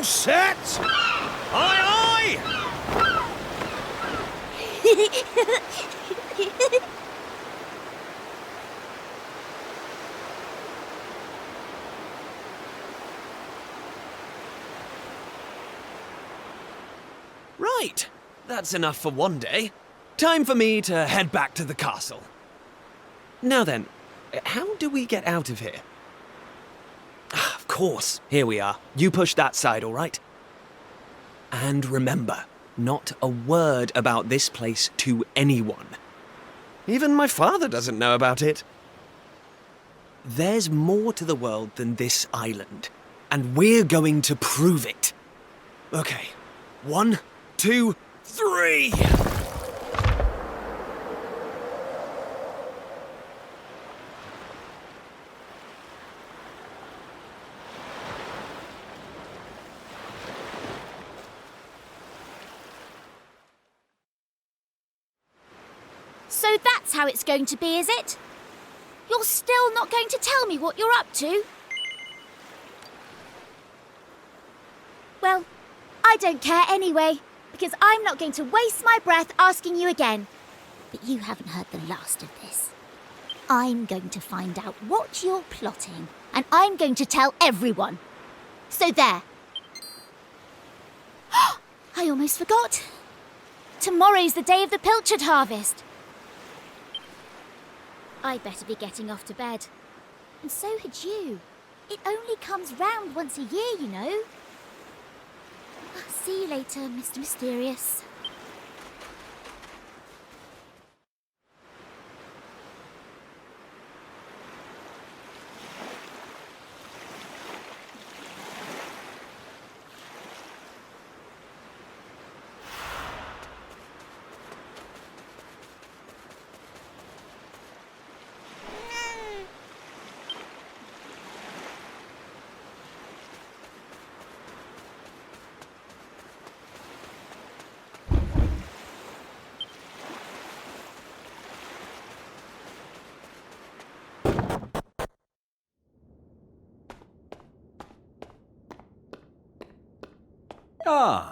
set? Aye, aye! Right, that's enough for one day. Time for me to head back to the castle. Now then, how do we get out of here? Ah, of course, here we are. You push that side, all right? And remember, not a word about this place to anyone. Even my father doesn't know about it. There's more to the world than this island, and we're going to prove it. Okay, 1, 2, 3! So that's how it's going to be, is it? You're still not going to tell me what you're up to? Well, I don't care anyway, because I'm not going to waste my breath asking you again. But you haven't heard the last of this. I'm going to find out what you're plotting, and I'm going to tell everyone. So there. I almost forgot. Tomorrow's the day of the pilchard harvest. I'd better be getting off to bed. And so had you. It only comes round once a year, you know. See you later, Mr. Mysterious. Ah.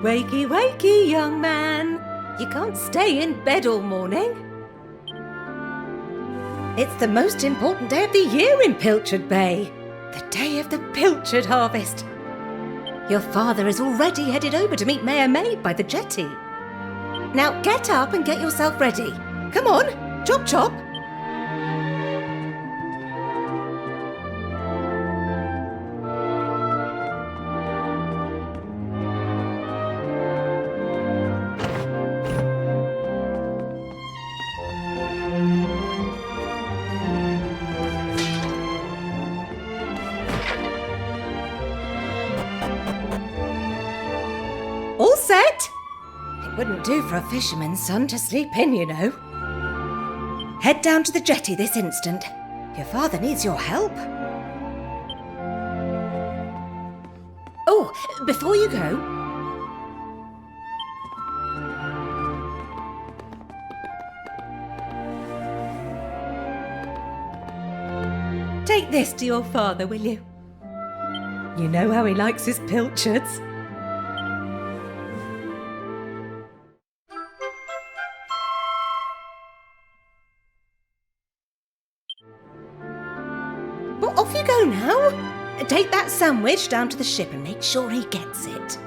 Wakey, wakey, young man. You can't stay in bed all morning. It's the most important day of the year in Pilchard Bay. The day of the pilchard harvest. Your father is already headed over to meet Mayor Maid by the jetty. Now get up and get yourself ready. Come on, chop chop. All set? It wouldn't do for a fisherman's son to sleep in, you know. Head down to the jetty this instant. Your father needs your help. Oh, before you go... Take this to your father, will you? You know how he likes his pilchards. Well, off you go now. Take that sandwich down to the ship and make sure he gets it.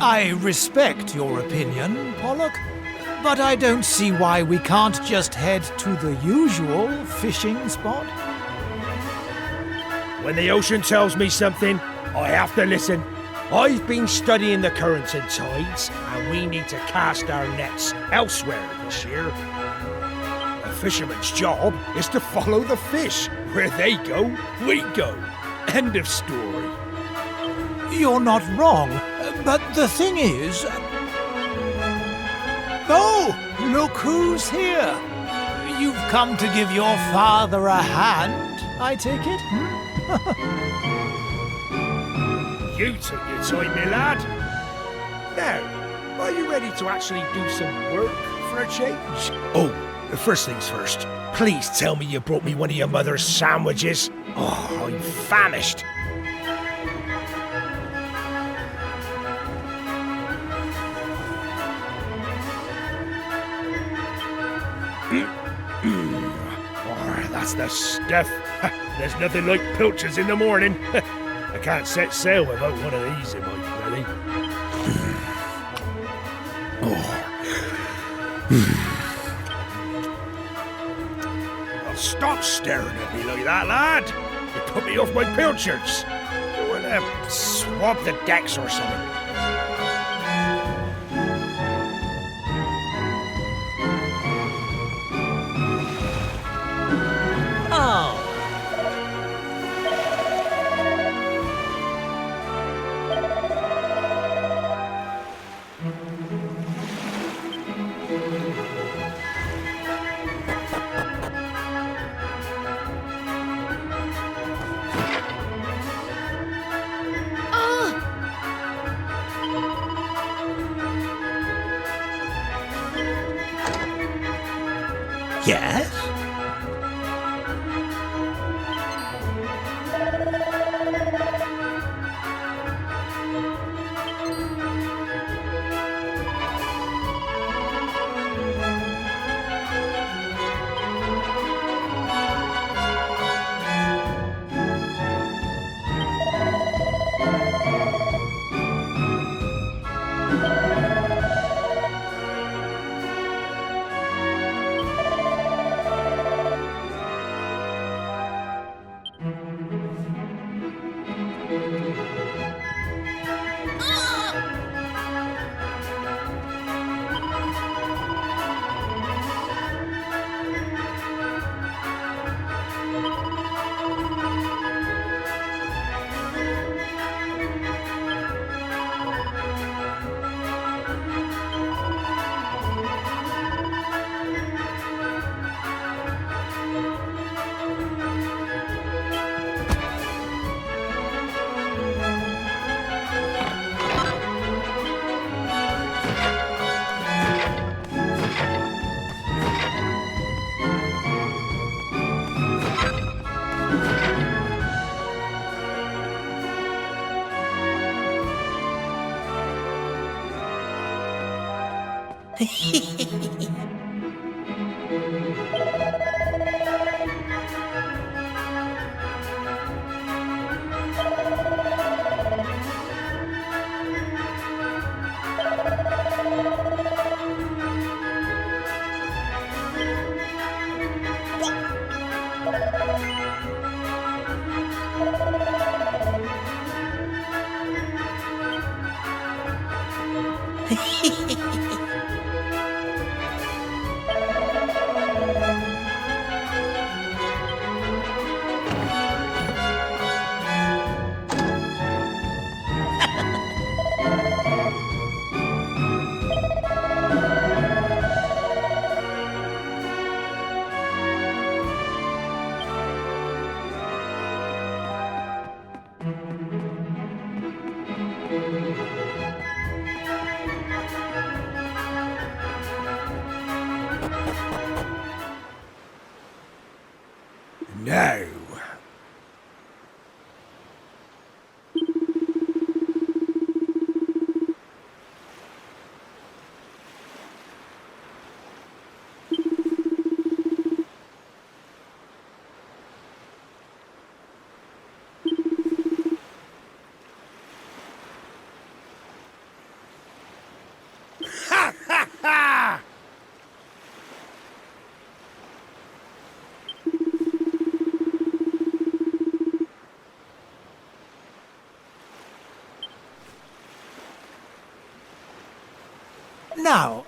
I respect your opinion, Pollock, but I don't see why we can't just head to the usual fishing spot. When the ocean tells me something, I have to listen. I've been studying the currents and tides, and we need to cast our nets elsewhere this year. A fisherman's job is to follow the fish. Where they go, we go. End of story. You're not wrong, but the thing is... Oh, look who's here. You've come to give your father a hand, I take it? You took your time, my lad. Now, are you ready to actually do some work for a change? Oh, first things first. Please tell me you brought me one of your mother's sandwiches. Oh, I'm famished. Oh, that's the stuff. There's nothing like pilchards in the morning. I can't set sail without one of these in my belly. Oh, stop staring at me like that, lad. You put me off my pilchards. You want to swab the decks or something? Oh. Yes? No. Ha ha ha! Now,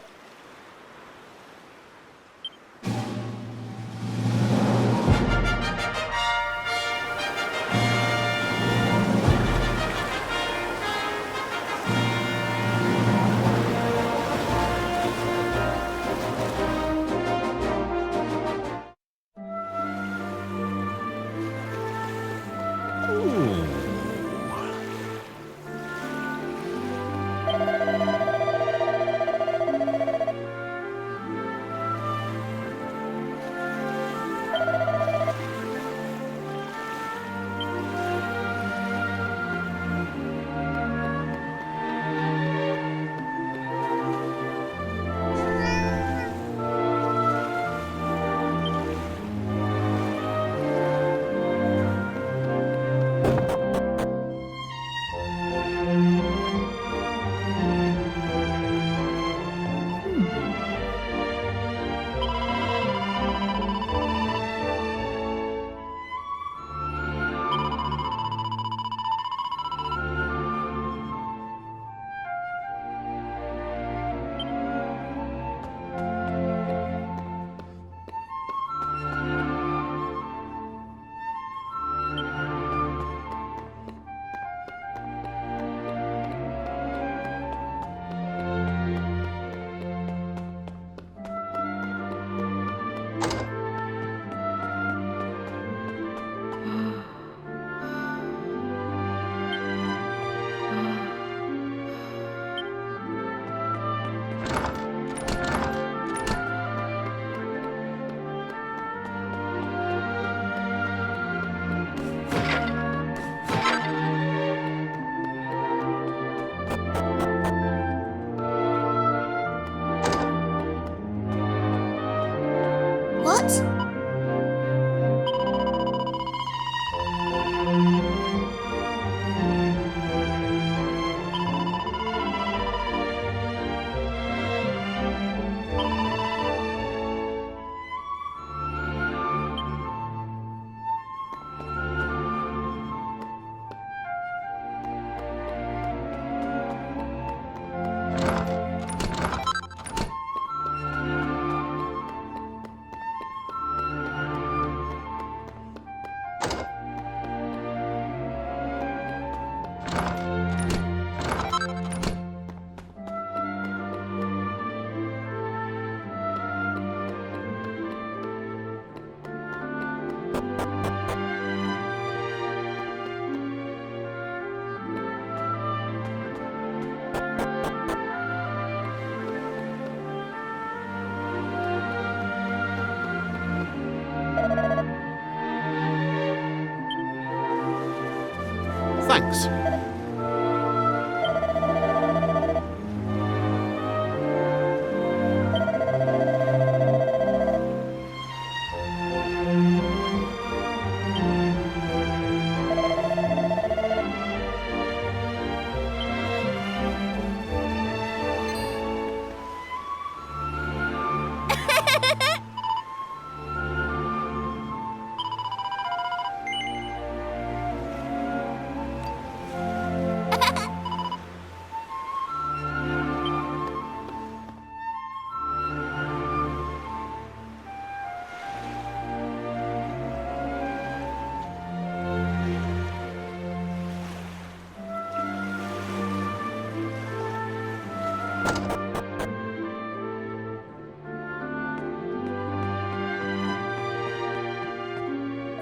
Thanks.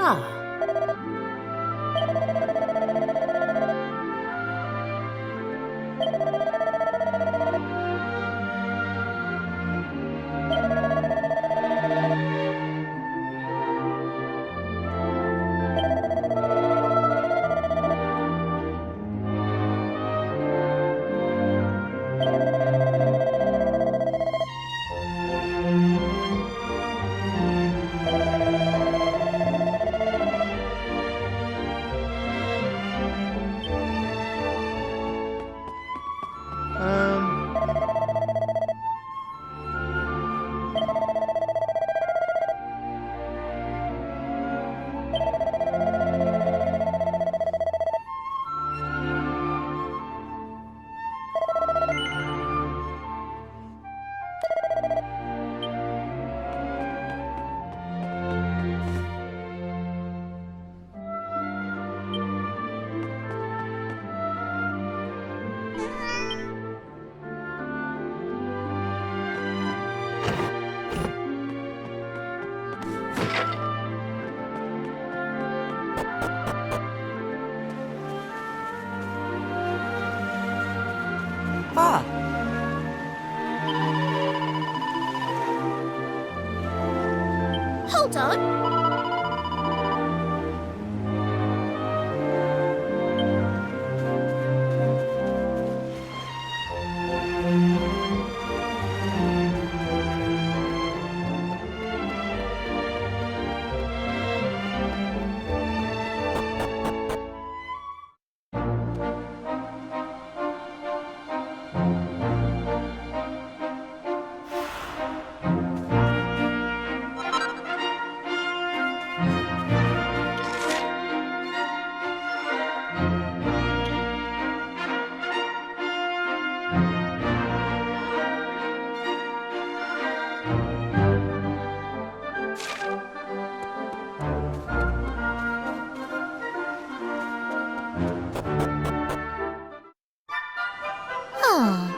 Ah. Ah, Hold on. Ah.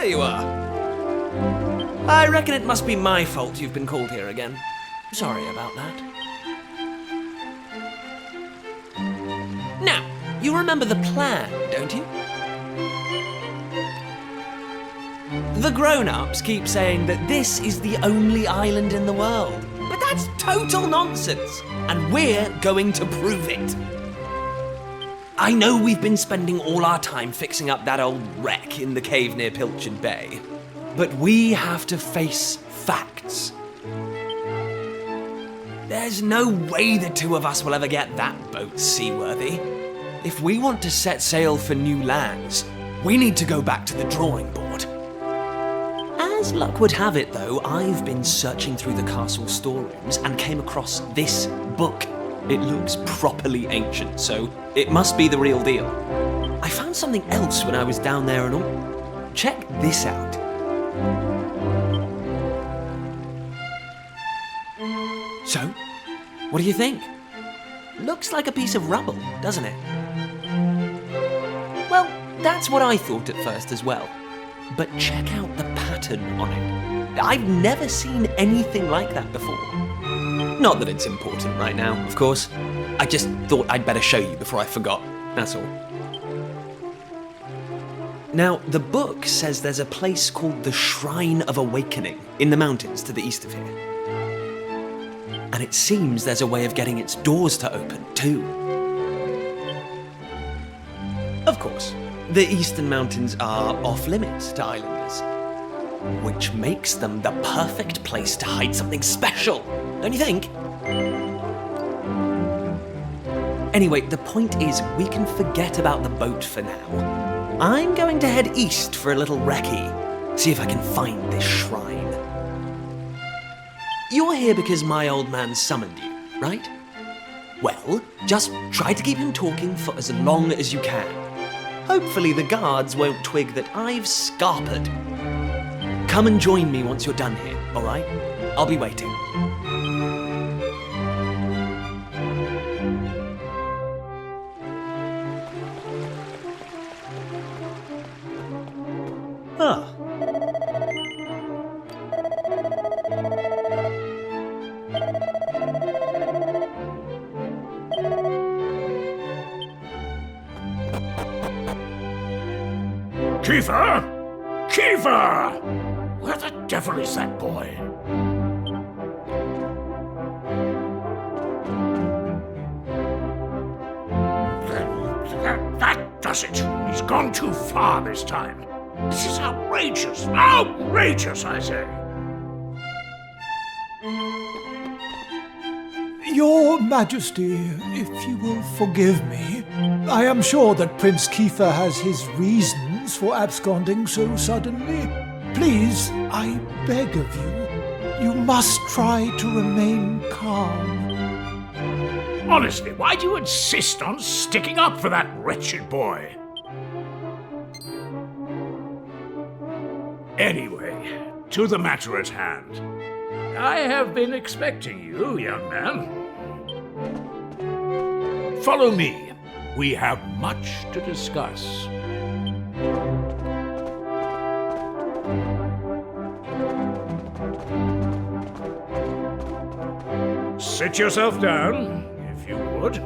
there you are. I reckon it must be my fault you've been called here again. Sorry about that. Now, you remember the plan, don't you? The grown-ups keep saying that this is the only island in the world. But that's total nonsense, and we're going to prove it. I know we've been spending all our time fixing up that old wreck in the cave near Pilchard Bay, but we have to face facts. There's no way the two of us will ever get that boat seaworthy. If we want to set sail for new lands, we need to go back to the drawing board. As luck would have it, though, I've been searching through the castle storerooms and came across this book. It looks properly ancient, so it must be the real deal. I found something else when I was down there and all. Check this out. So, what do you think? Looks like a piece of rubble, doesn't it? Well, that's what I thought at first as well. But check out the pattern on it. I've never seen anything like that before. Not that it's important right now, of course. I just thought I'd better show you before I forgot, that's all. Now, the book says there's a place called the Shrine of Awakening in the mountains to the east of here. And it seems there's a way of getting its doors to open, too. Of course, the eastern mountains are off-limits to islanders, which makes them the perfect place to hide something special, don't you think? Anyway, the point is, we can forget about the boat for now. I'm going to head east for a little recce, see if I can find this shrine. You're here because my old man summoned you, right? Well, just try to keep him talking for as long as you can. Hopefully the guards won't twig that I've scarpered. Come and join me once you're done here, all right? I'll be waiting. Ah. Kiefer! Kiefer! Where the devil is that boy? That does it. He's gone too far this time. This is outrageous. Outrageous, I say. Your Majesty, if you will forgive me, I am sure that Prince Kiefer has his reasons for absconding so suddenly. Please, I beg of you, you must try to remain calm. Honestly, why do you insist on sticking up for that wretched boy? Anyway, to the matter at hand. I have been expecting you, young man. Follow me. We have much to discuss. Sit yourself down, if you would.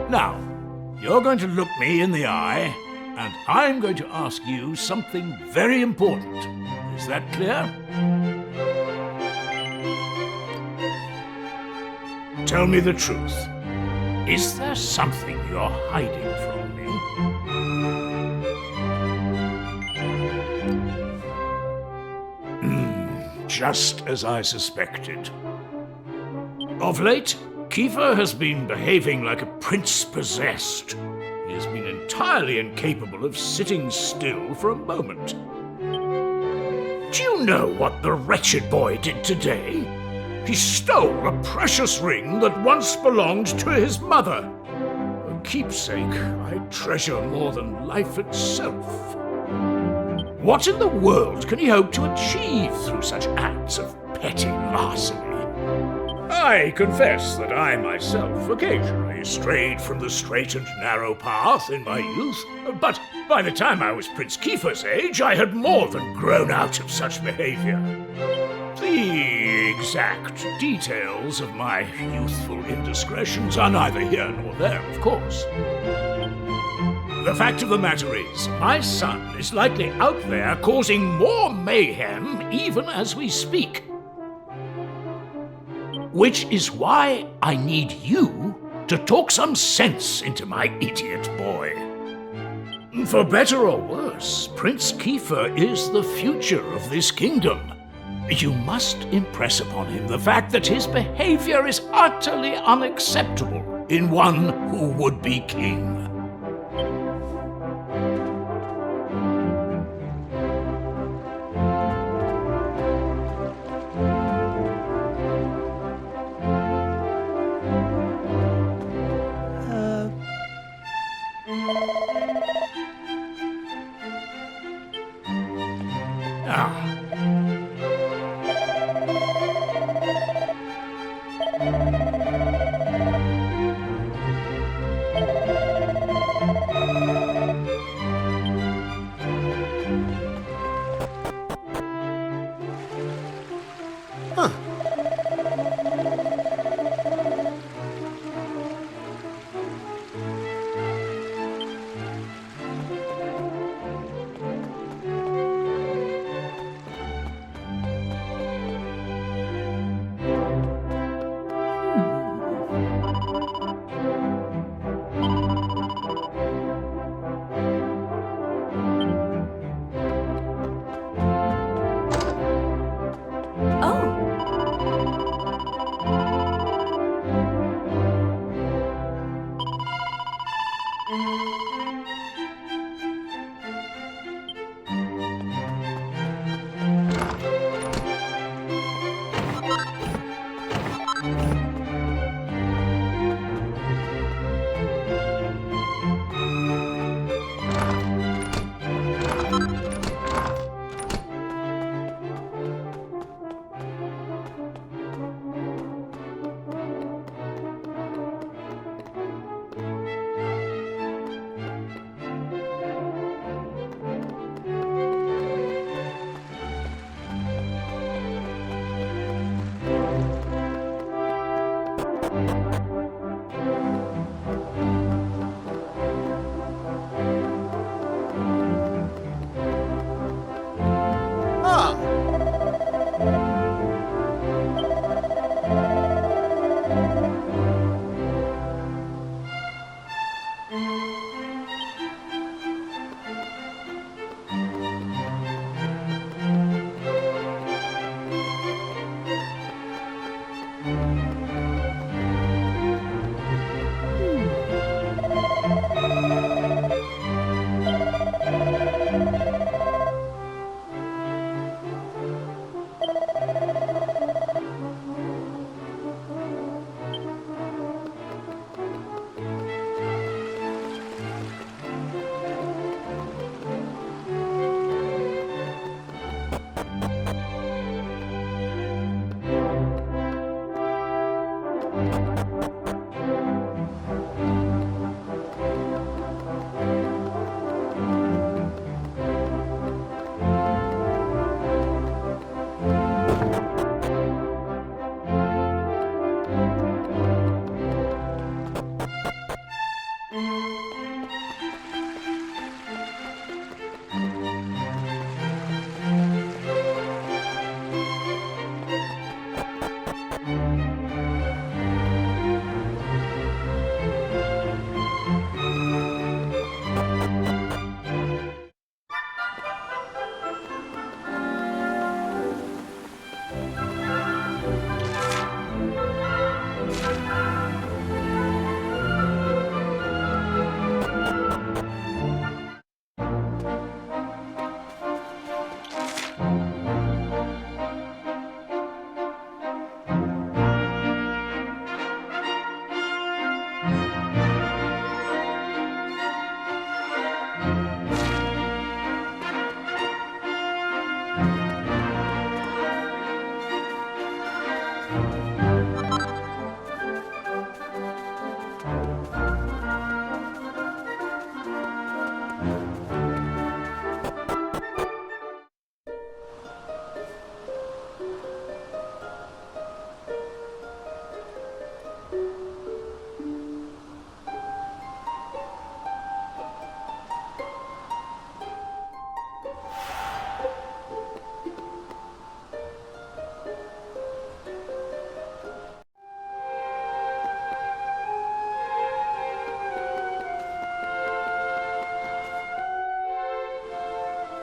Now, you're going to look me in the eye, and I'm going to ask you something very important. Is that clear? Tell me the truth. Is there something you're hiding from me? Just as I suspected. Of late, Kiefer has been behaving like a prince possessed. He has been entirely incapable of sitting still for a moment. Do you know what the wretched boy did today? He stole a precious ring that once belonged to his mother. A keepsake I treasure more than life itself. What in the world can he hope to achieve through such acts of petty larceny? I confess that I myself occasionally strayed from the straight and narrow path in my youth, but by the time I was Prince Kiefer's age, I had more than grown out of such behavior. The exact details of my youthful indiscretions are neither here nor there, of course. The fact of the matter is, my son is likely out there causing more mayhem even as we speak. Which is why I need you to talk some sense into my idiot boy. For better or worse, Prince Kiefer is the future of this kingdom. You must impress upon him the fact that his behavior is utterly unacceptable in one who would be king.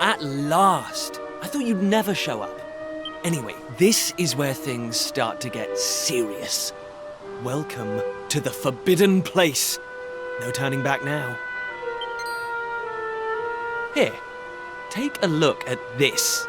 At last! I thought you'd never show up. Anyway, this is where things start to get serious. Welcome to the forbidden place. No turning back now. Here, take a look at this.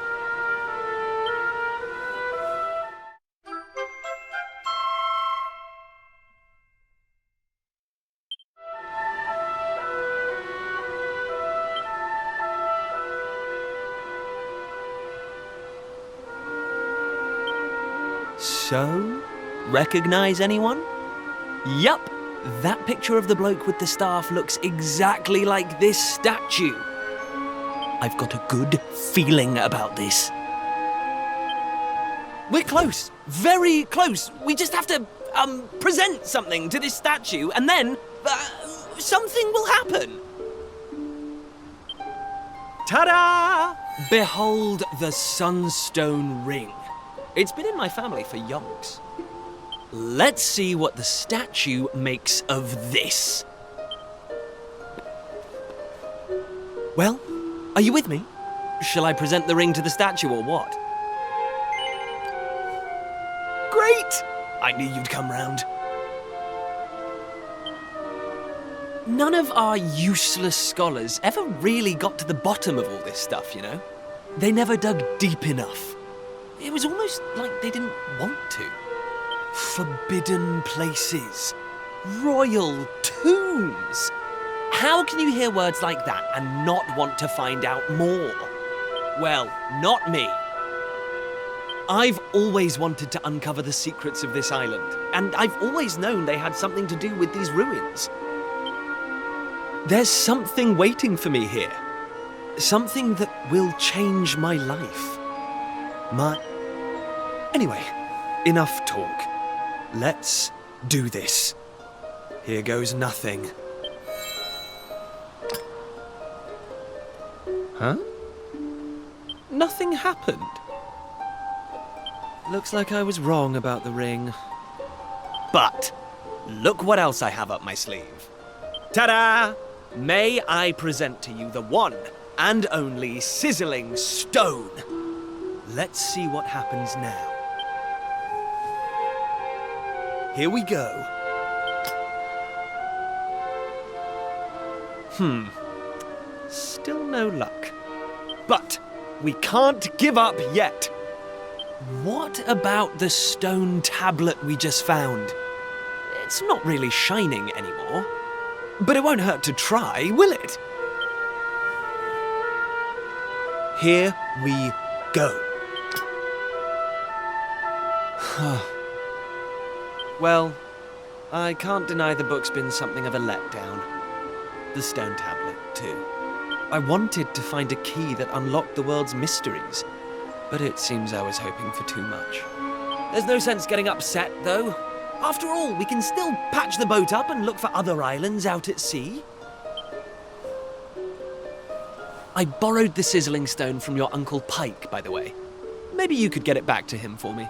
So, recognize anyone? Yup, that picture of the bloke with the staff looks exactly like this statue. I've got a good feeling about this. We're close, very close. We just have to, present something to this statue and then, something will happen. Ta-da! Behold the Sunstone Ring. It's been in my family for yonks. Let's see what the statue makes of this. Well, are you with me? Shall I present the ring to the statue or what? Great! I knew you'd come round. None of our useless scholars ever really got to the bottom of all this stuff, you know? They never dug deep enough. It was almost like they didn't want to. Forbidden places. Royal tombs. How can you hear words like that and not want to find out more? Well, not me. I've always wanted to uncover the secrets of this island, and I've always known they had something to do with these ruins. There's something waiting for me here. Something that will change my life. Anyway, enough talk. Let's do this. Here goes nothing. Huh? Nothing happened. Looks like I was wrong about the ring. But look what else I have up my sleeve. Ta-da! May I present to you the one and only sizzling stone. Let's see what happens now. Here we go. Still no luck. But we can't give up yet. What about the stone tablet we just found? It's not really shining anymore. But it won't hurt to try, will it? Here we go. Well, I can't deny the book's been something of a letdown. The stone tablet, too. I wanted to find a key that unlocked the world's mysteries, but it seems I was hoping for too much. There's no sense getting upset, though. After all, we can still patch the boat up and look for other islands out at sea. I borrowed the sizzling stone from your Uncle Pike, by the way. Maybe you could get it back to him for me.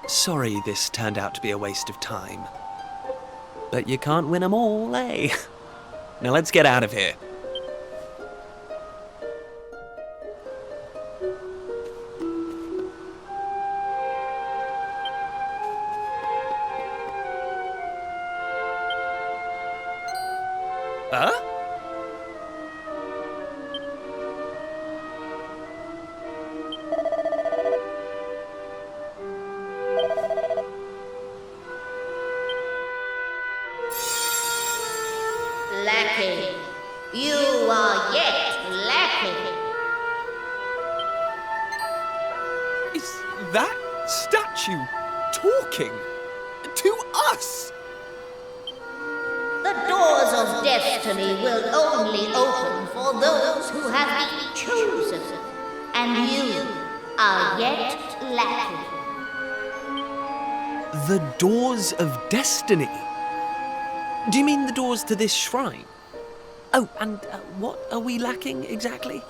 Sorry this turned out to be a waste of time. But you can't win 'em all, eh? Now let's get out of here. Huh? Lacking. You are yet lacking. Is that statue talking to us? The doors of destiny will only open for those who have been chosen, and you are yet lacking. The doors of destiny? Do you mean the doors to this shrine? Oh, and what are we lacking exactly?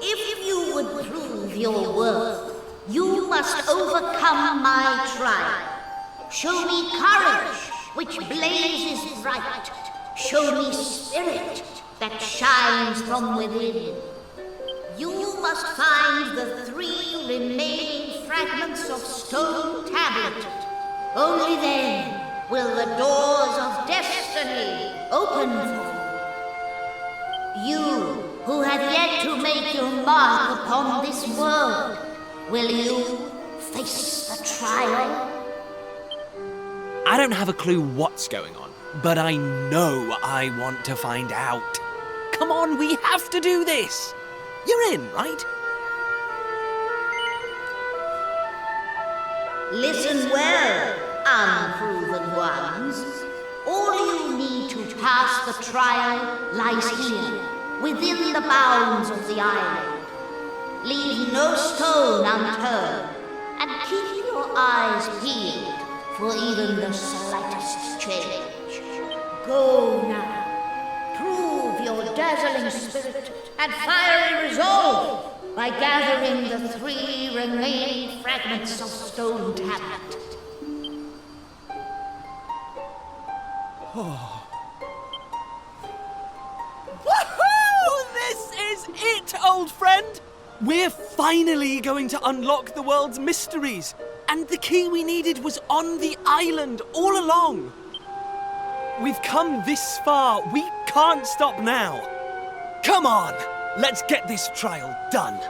If you would prove your worth, you must overcome my trial. Show me courage, which blazes bright. Show me spirit that shines from within. You must find the 3 remaining fragments of stone tablet. Only then will the doors of destiny open for you. You who have yet to make your mark upon this world, will you face the trial? I don't have a clue what's going on, but I know I want to find out. Come on, we have to do this. You're in, right? Listen well, unproven ones. All you need to pass the trial lies here, within the bounds of the island. Leave no stone unturned, and keep your eyes peeled for even the slightest change. Go now. Prove your dazzling spirit and fiery resolve by gathering the 3 remaining fragments of stone tablet. Woohoo! This is it, old friend! We're finally going to unlock the world's mysteries. And the key we needed was on the island all along. We've come this far. We can't stop now. Come on, let's get this trial done.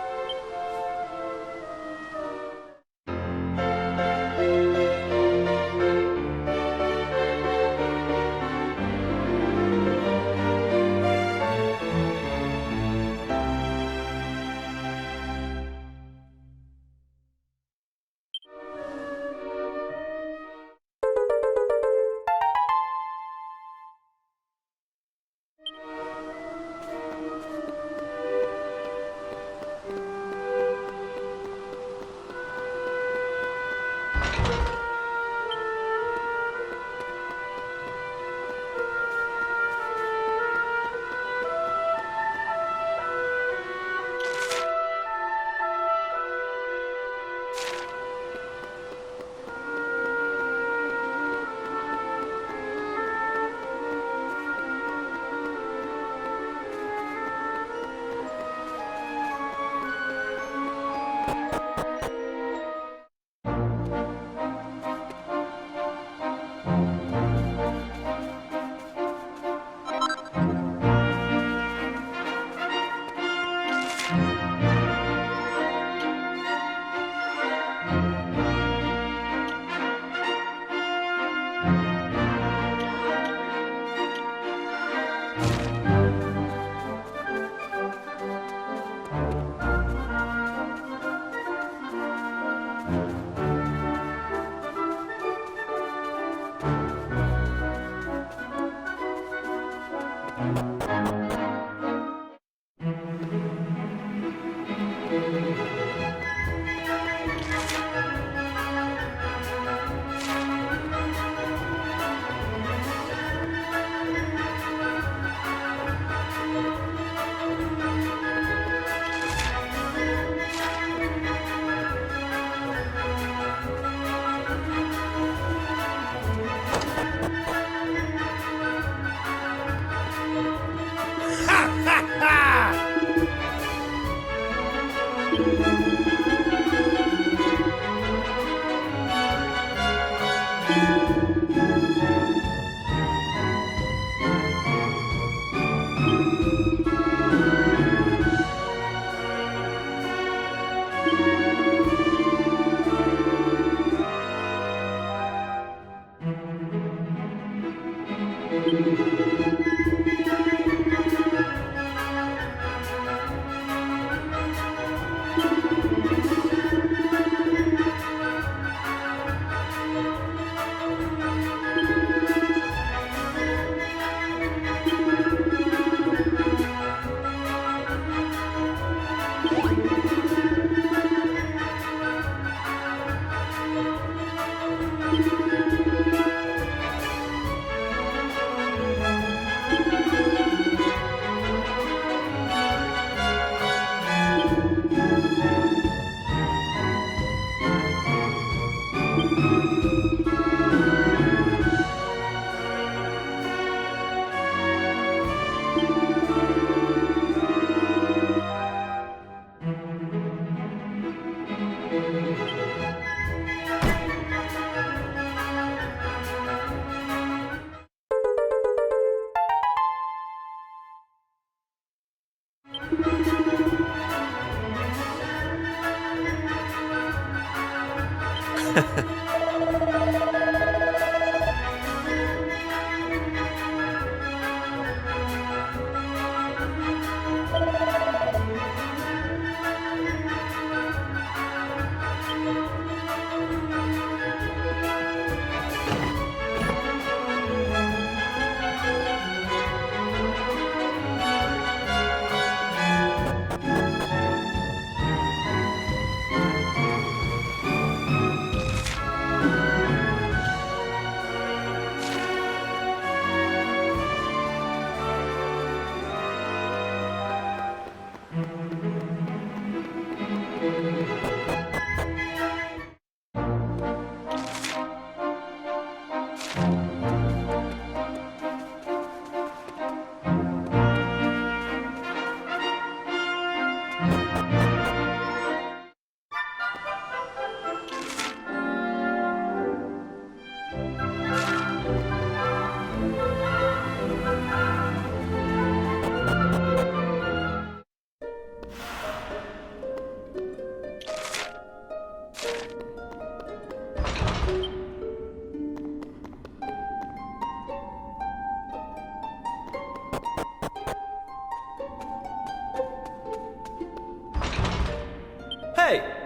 Hey!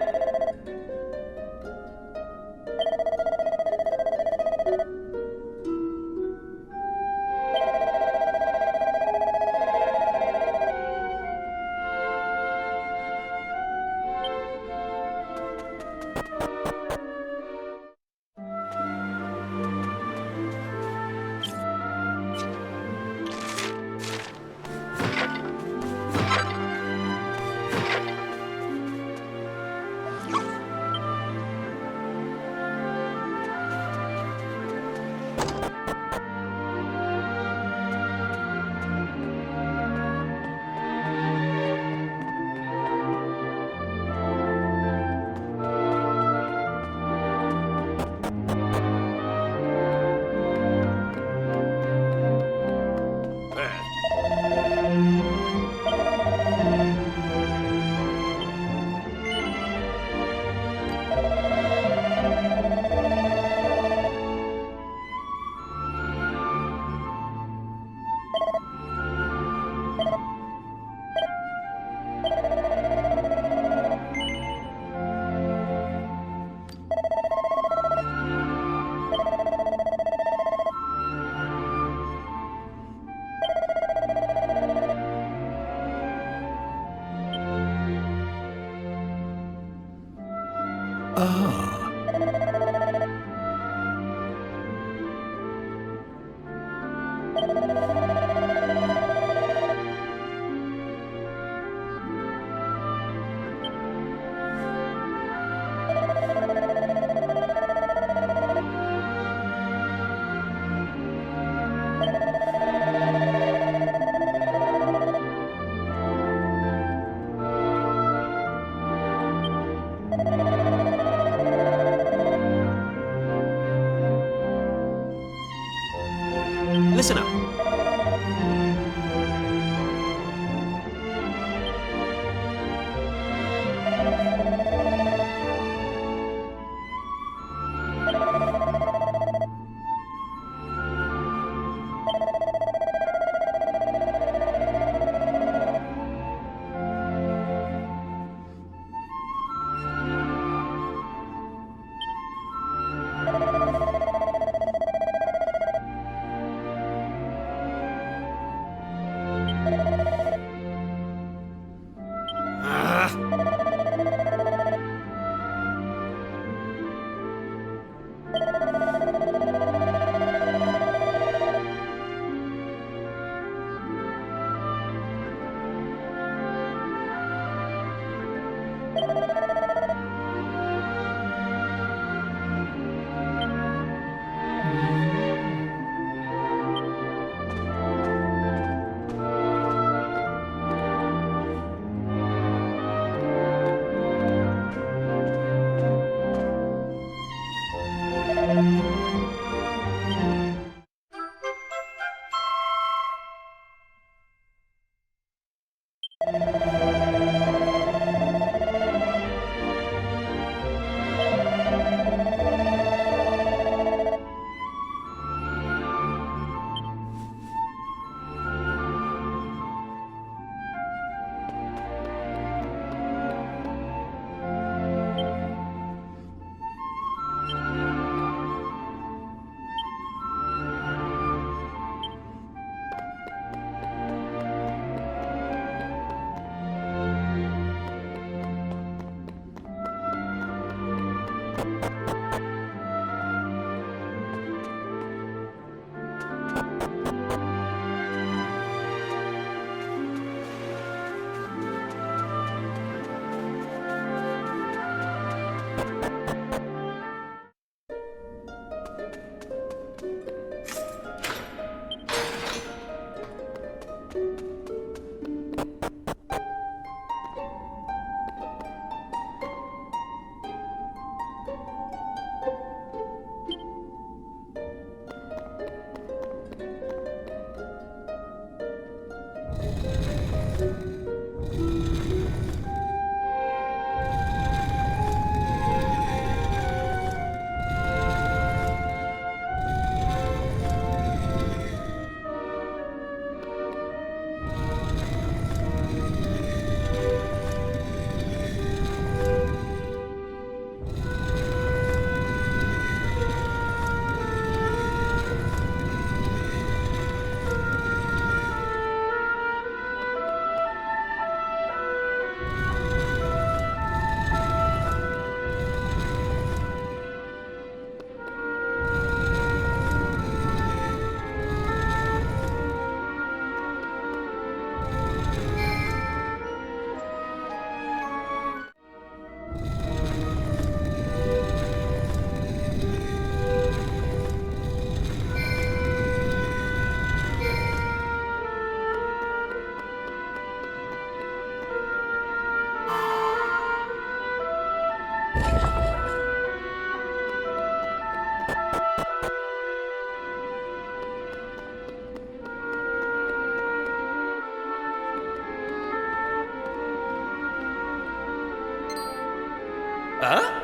Huh?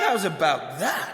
How's about that?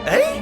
Eh?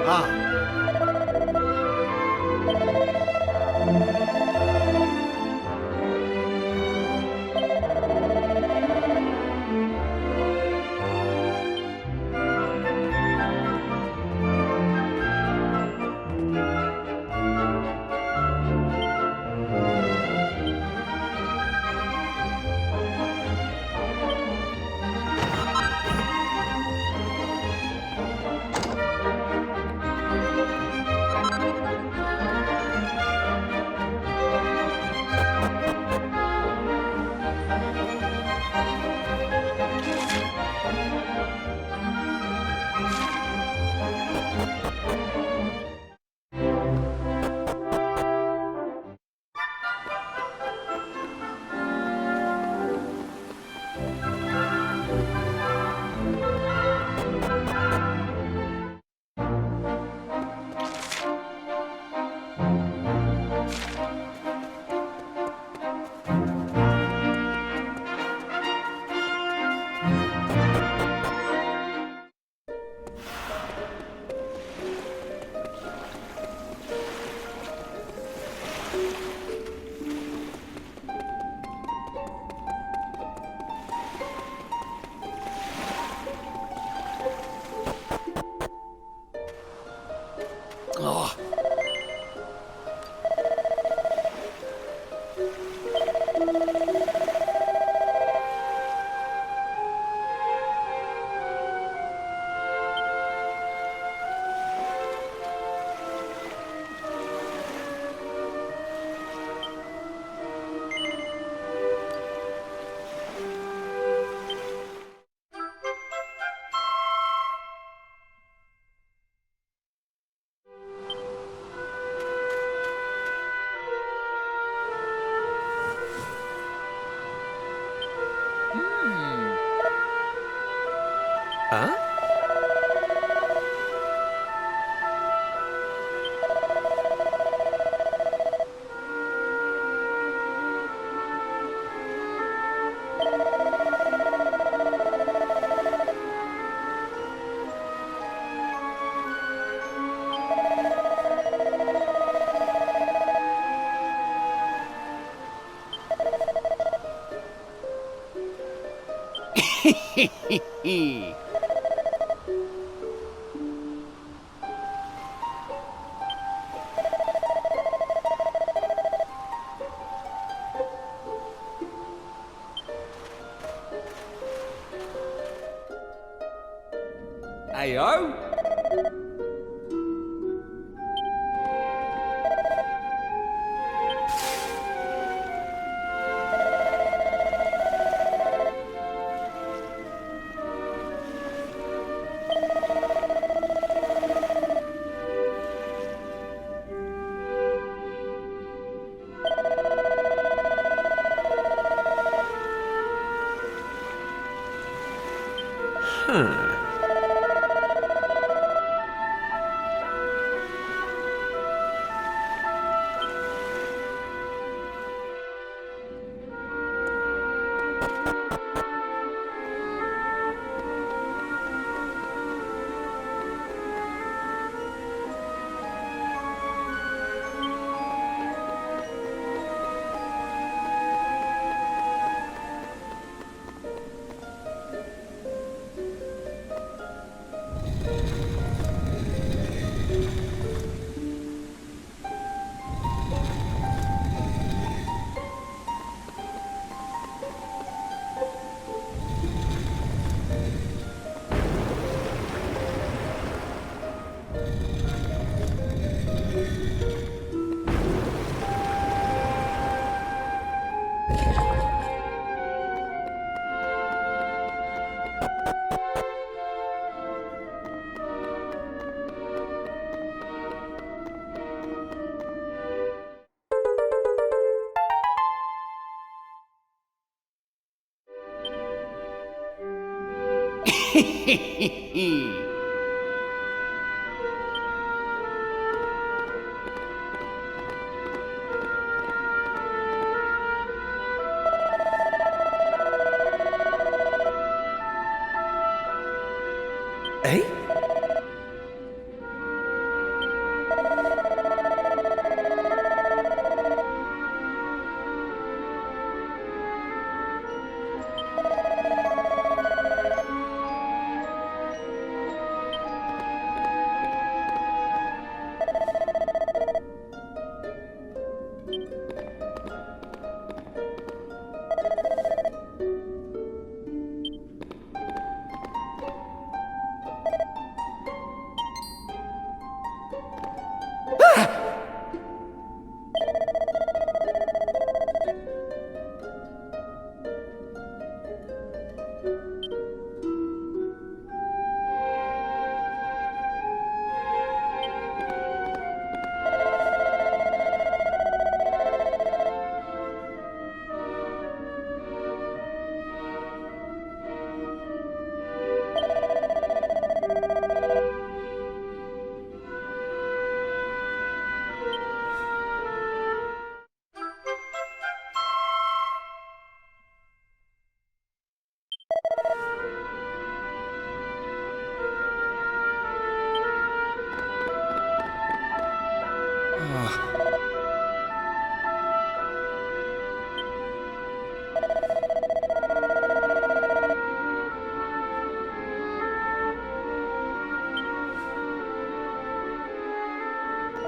Huh? Ayo? Eh?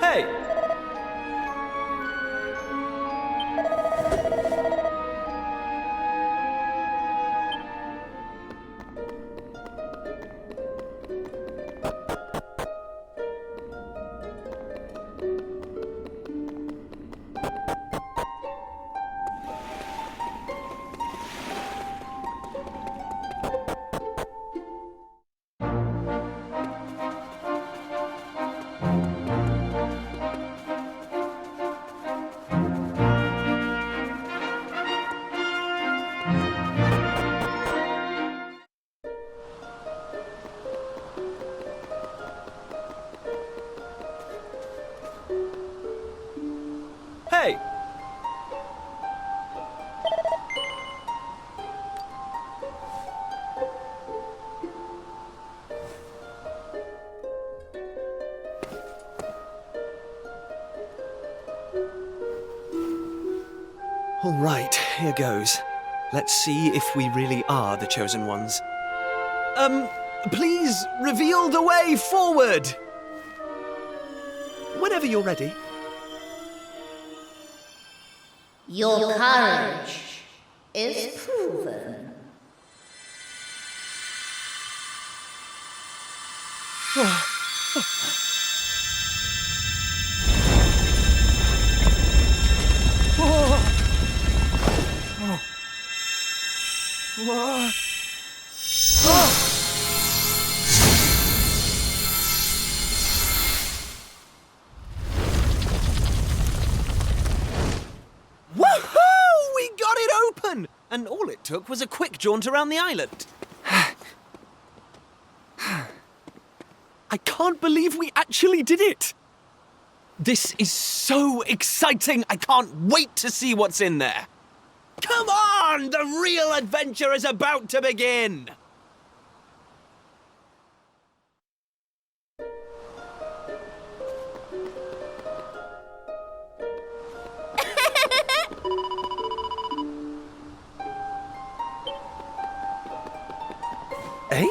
Hey! Hey! All right, here goes. Let's see if we really are the chosen ones. Please reveal the way forward! Whenever you're ready. Your courage is proven. Woohoo! We got it open! And all it took was a quick jaunt around the island. I can't believe we actually did it! This is so exciting! I can't wait to see what's in there! Come on! The real adventure is about to begin! Eh?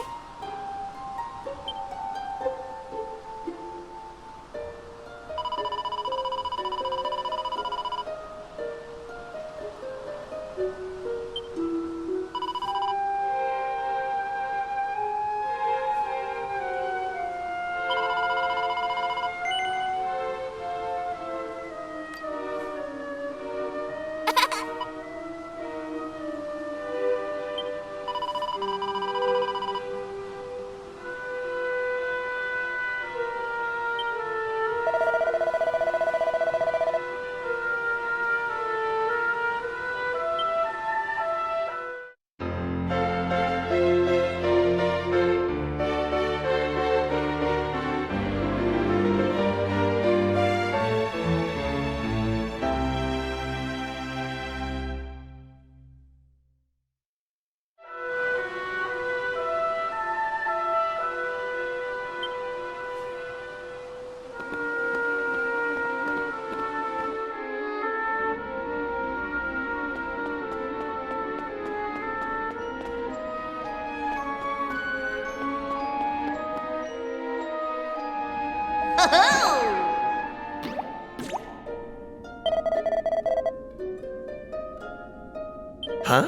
Huh?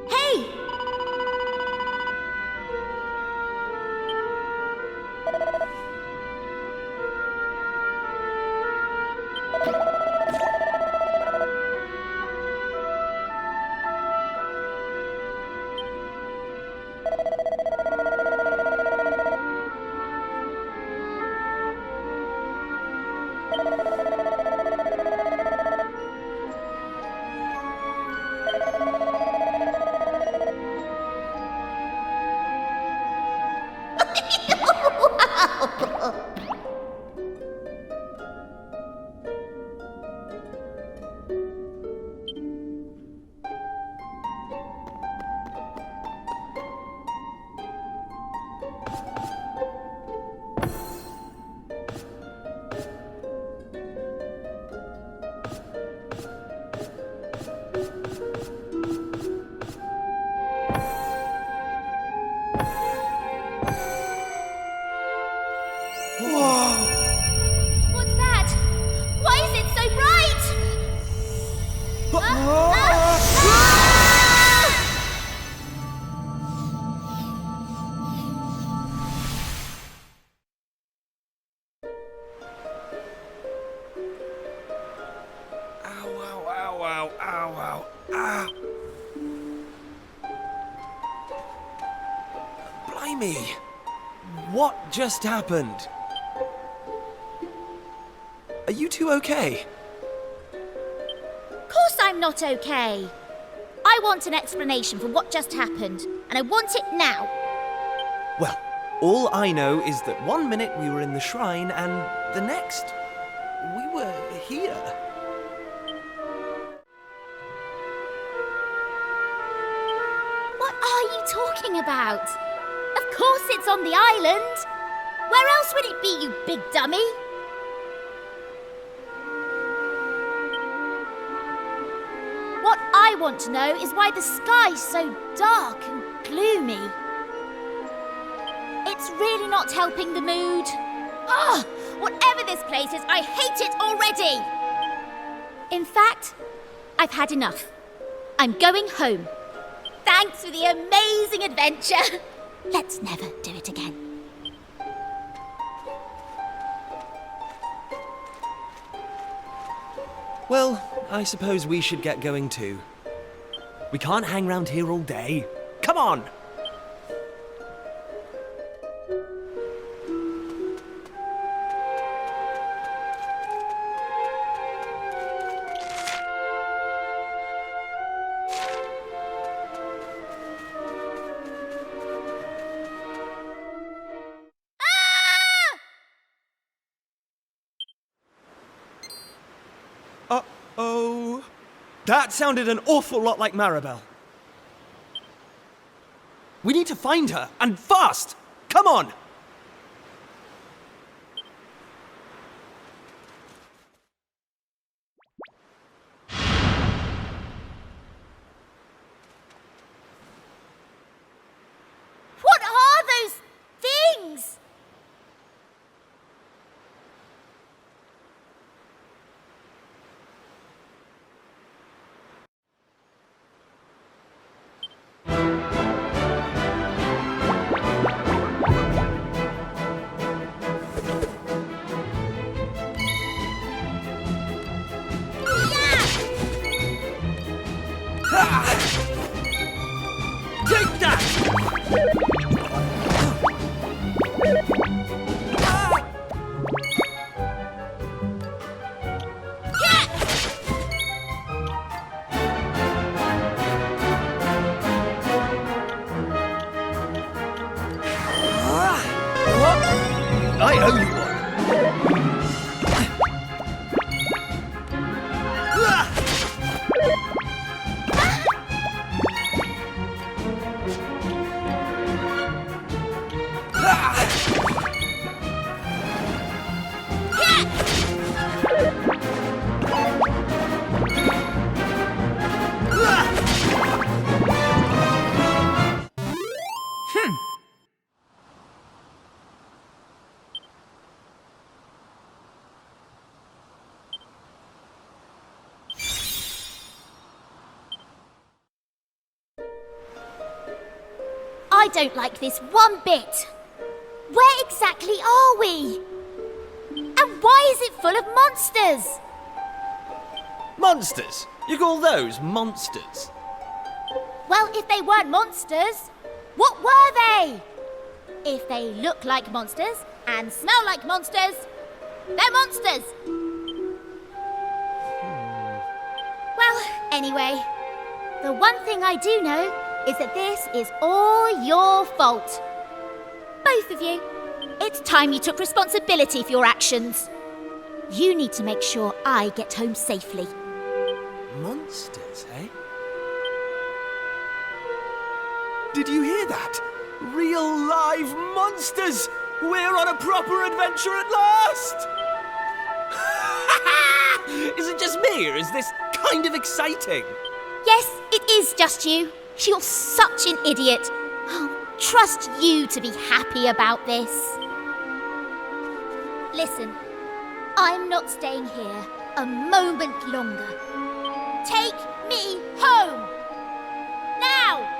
Hey! What's that? Why is it so bright? Ow. Ah. Blimey! What just happened? Are you two okay? Of course I'm not okay. I want an explanation for what just happened, and I want it now. Well, all I know is that 1 minute we were in the shrine and the next we were here. What are you talking about? Of course it's on the island. Where else would it be, you big dummy? What I want to know is why the sky's so dark and gloomy. It's really not helping the mood. Ugh! Whatever this place is, I hate it already! In fact, I've had enough. I'm going home. Thanks for the amazing adventure. Let's never do it again. Well, I suppose we should get going too. We can't hang around here all day. Come on! Uh-oh. That sounded an awful lot like Maribel. We need to find her, and fast! Come on! What are those things? Take that! I owe you one. I don't like this one bit. Where exactly are we? And why is it full of monsters? Monsters? You call those monsters? Well, if they weren't monsters, what were they? If they look like monsters and smell like monsters, they're monsters. Well, anyway, the one thing I do know is that this is all your fault. Both of you. It's time you took responsibility for your actions. You need to make sure I get home safely. Monsters, eh? Did you hear that? Real live monsters! We're on a proper adventure at last! Is it just me, or is this kind of exciting? Yes, it is just you. You're such an idiot. Oh, trust you to be happy about this. Listen, I'm not staying here a moment longer. Take me home! Now!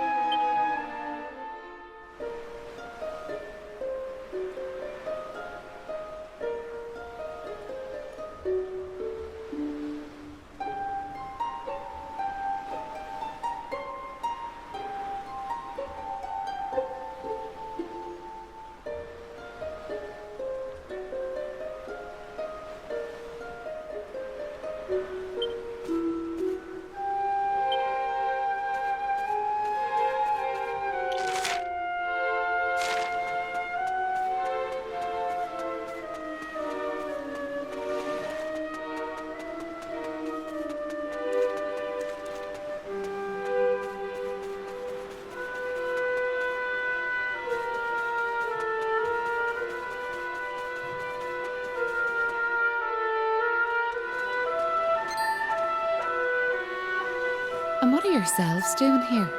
And what are yourselves doing here?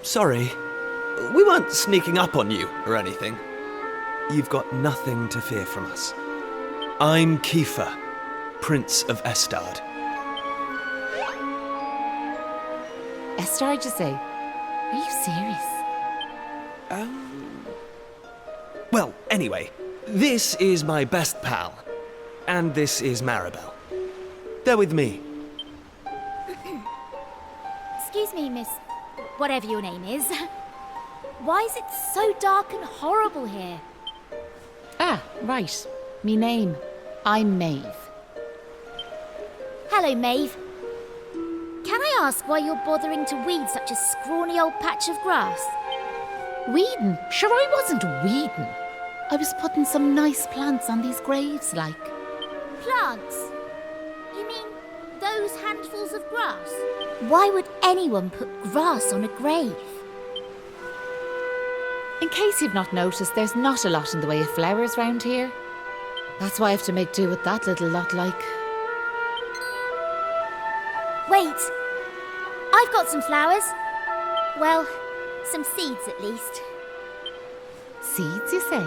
Sorry. We weren't sneaking up on you or anything. You've got nothing to fear from us. I'm Kiefer, Prince of Estard. Estard, you say? Are you serious? Well, anyway, this is my best pal. And this is Maribel. They're with me. Excuse me, miss... whatever your name is. Why is it so dark and horrible here? Ah, right. Me name. I'm Maeve. Hello, Maeve. Can I ask why you're bothering to weed such a scrawny old patch of grass? Weeding? Sure, I wasn't weeding. I was putting some nice plants on these graves, like. Plants? You mean those handfuls of grass? Why would anyone put grass on a grave? In case you've not noticed, there's not a lot in the way of flowers round here. That's why I have to make do with that little lot, like. Wait! I've got some flowers. Well, some seeds at least. Seeds, you say?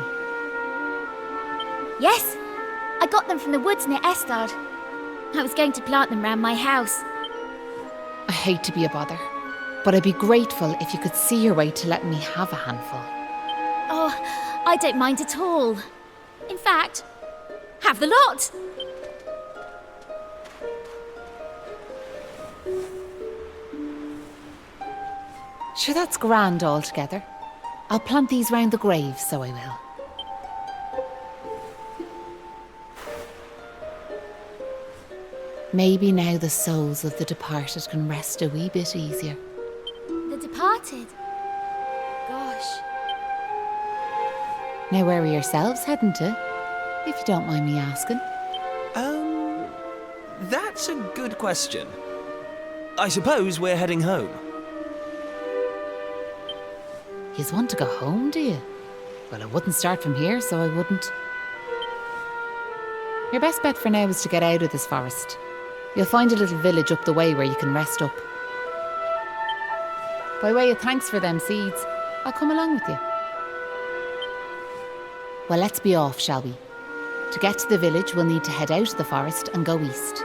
Yes, I got them from the woods near Estard. I was going to plant them round my house. I hate to be a bother, but I'd be grateful if you could see your way to let me have a handful. Oh, I don't mind at all. In fact, have the lot! Sure, that's grand altogether. I'll plant these round the grave, so I will. Maybe now the souls of the departed can rest a wee bit easier. The departed? Gosh. Now, where are yourselves heading to? If you don't mind me asking. That's a good question. I suppose we're heading home. Yous want to go home, do you? Well, I wouldn't start from here, so I wouldn't. Your best bet for now is to get out of this forest. You'll find a little village up the way where you can rest up. By way of thanks for them seeds, I'll come along with you. Well, let's be off, shall we? To get to the village, we'll need to head out of the forest and go east.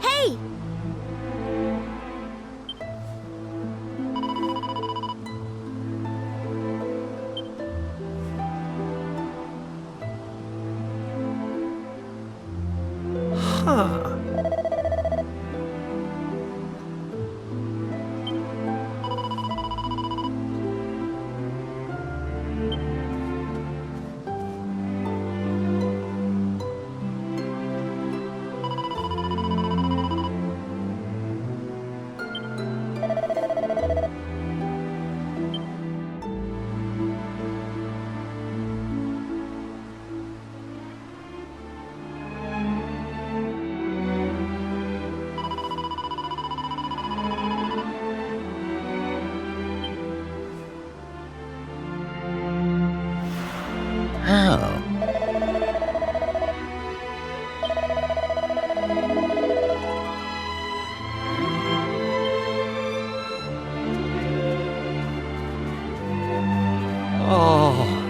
Hey! Oh. Oh.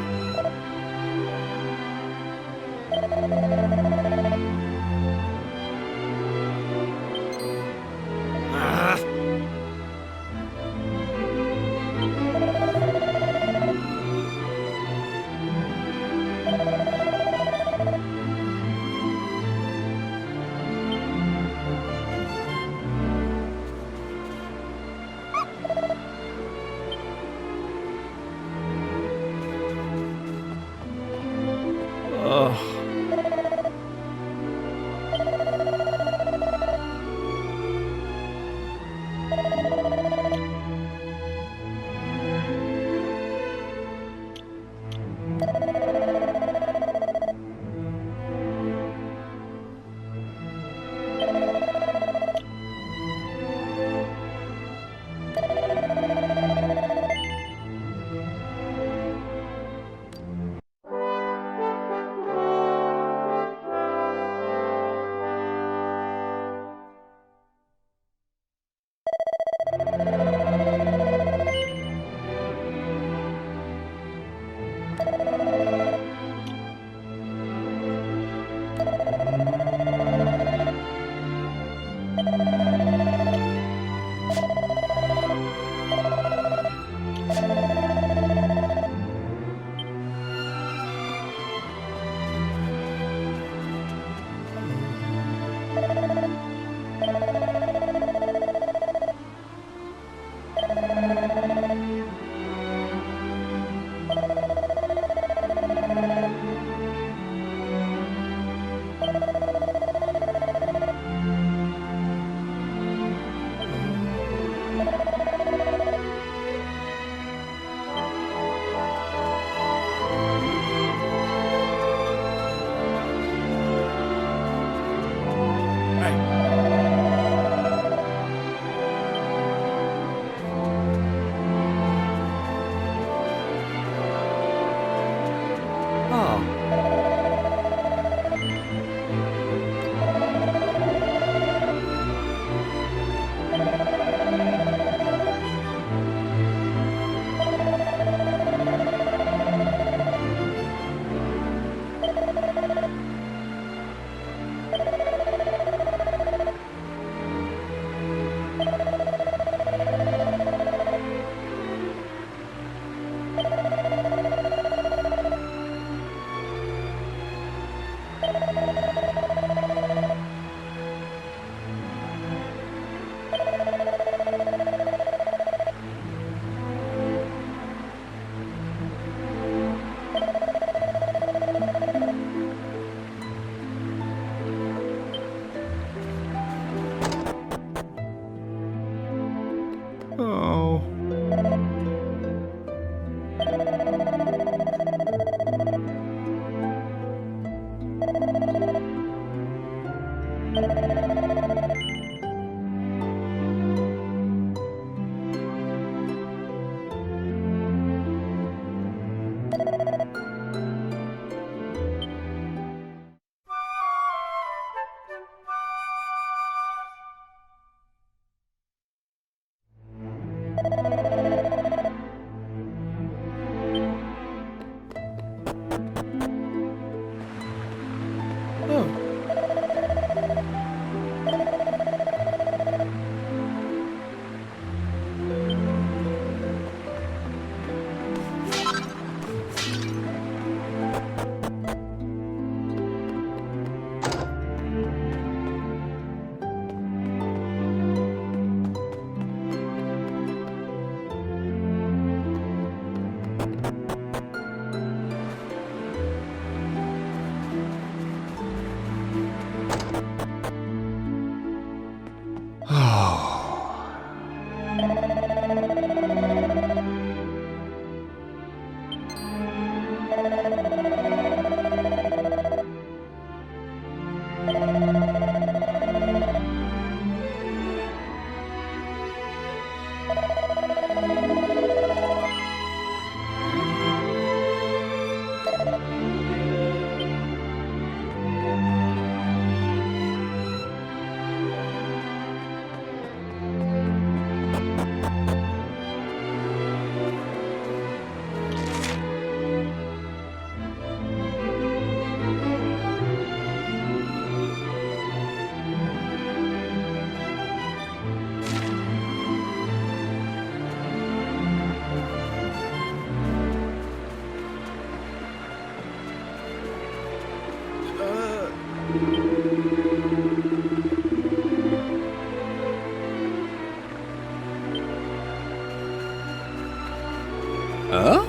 Huh?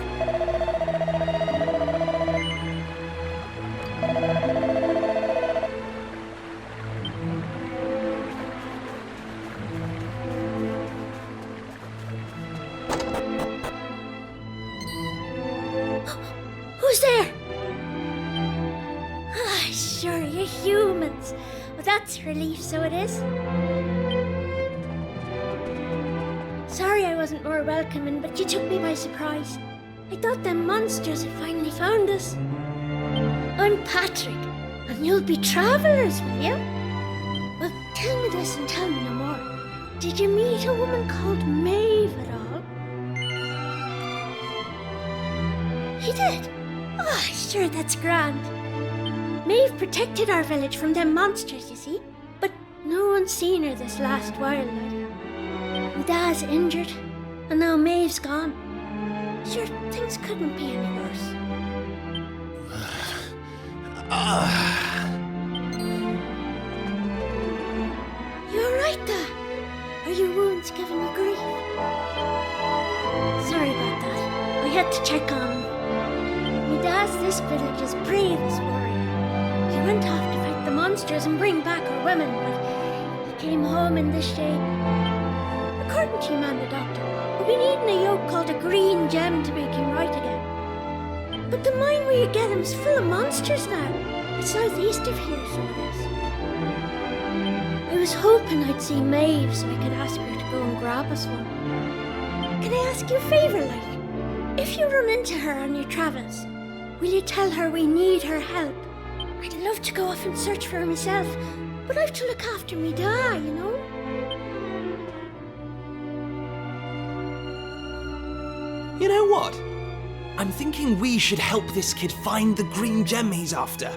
Who's there? Ah, sure, you're humans. Well, that's a relief, so it is. Sorry I wasn't more welcoming, but you took me by surprise. I thought them monsters had finally found us. I'm Patrick, and you'll be travellers, will you? Well, tell me this and tell me no more. Did you meet a woman called Maeve at all? He did? Oh, sure, that's grand. Maeve protected our village from them monsters, you see. But no one's seen her this last while, like. My dad's injured, and now Maeve's gone. Sure, things couldn't be any worse. You alright, Dad? Are your wounds giving you grief? Sorry about that. I had to check on him. My dad's this village's bravest warrior. He went off to fight the monsters and bring back our women, but he came home in this shape. According to your man, the doctor, we've been eating a yolk called a green gem to make him right again. But the mine where you get him is full of monsters now. It's southeast of here, so it is. I was hoping I'd see Maeve so I could ask her to go and grab us one. Can I ask you a favour, like? If you run into her on your travels, will you tell her we need her help? I'd love to go off and search for her myself, but I've to look after me dad, you know? You know what? I'm thinking we should help this kid find the green gem he's after.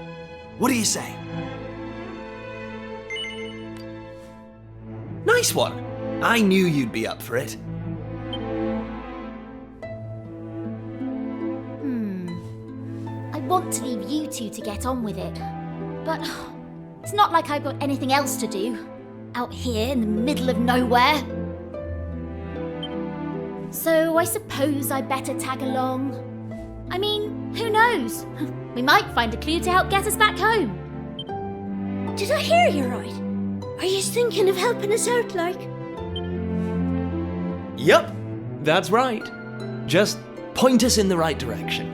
What do you say? Nice one! I knew you'd be up for it. I want to leave you two to get on with it. But it's not like I've got anything else to do. Out here in the middle of nowhere. So I suppose I better tag along. I mean, who knows? We might find a clue to help get us back home. Did I hear you right? Are you thinking of helping us out, like? Yup, that's right. Just point us in the right direction.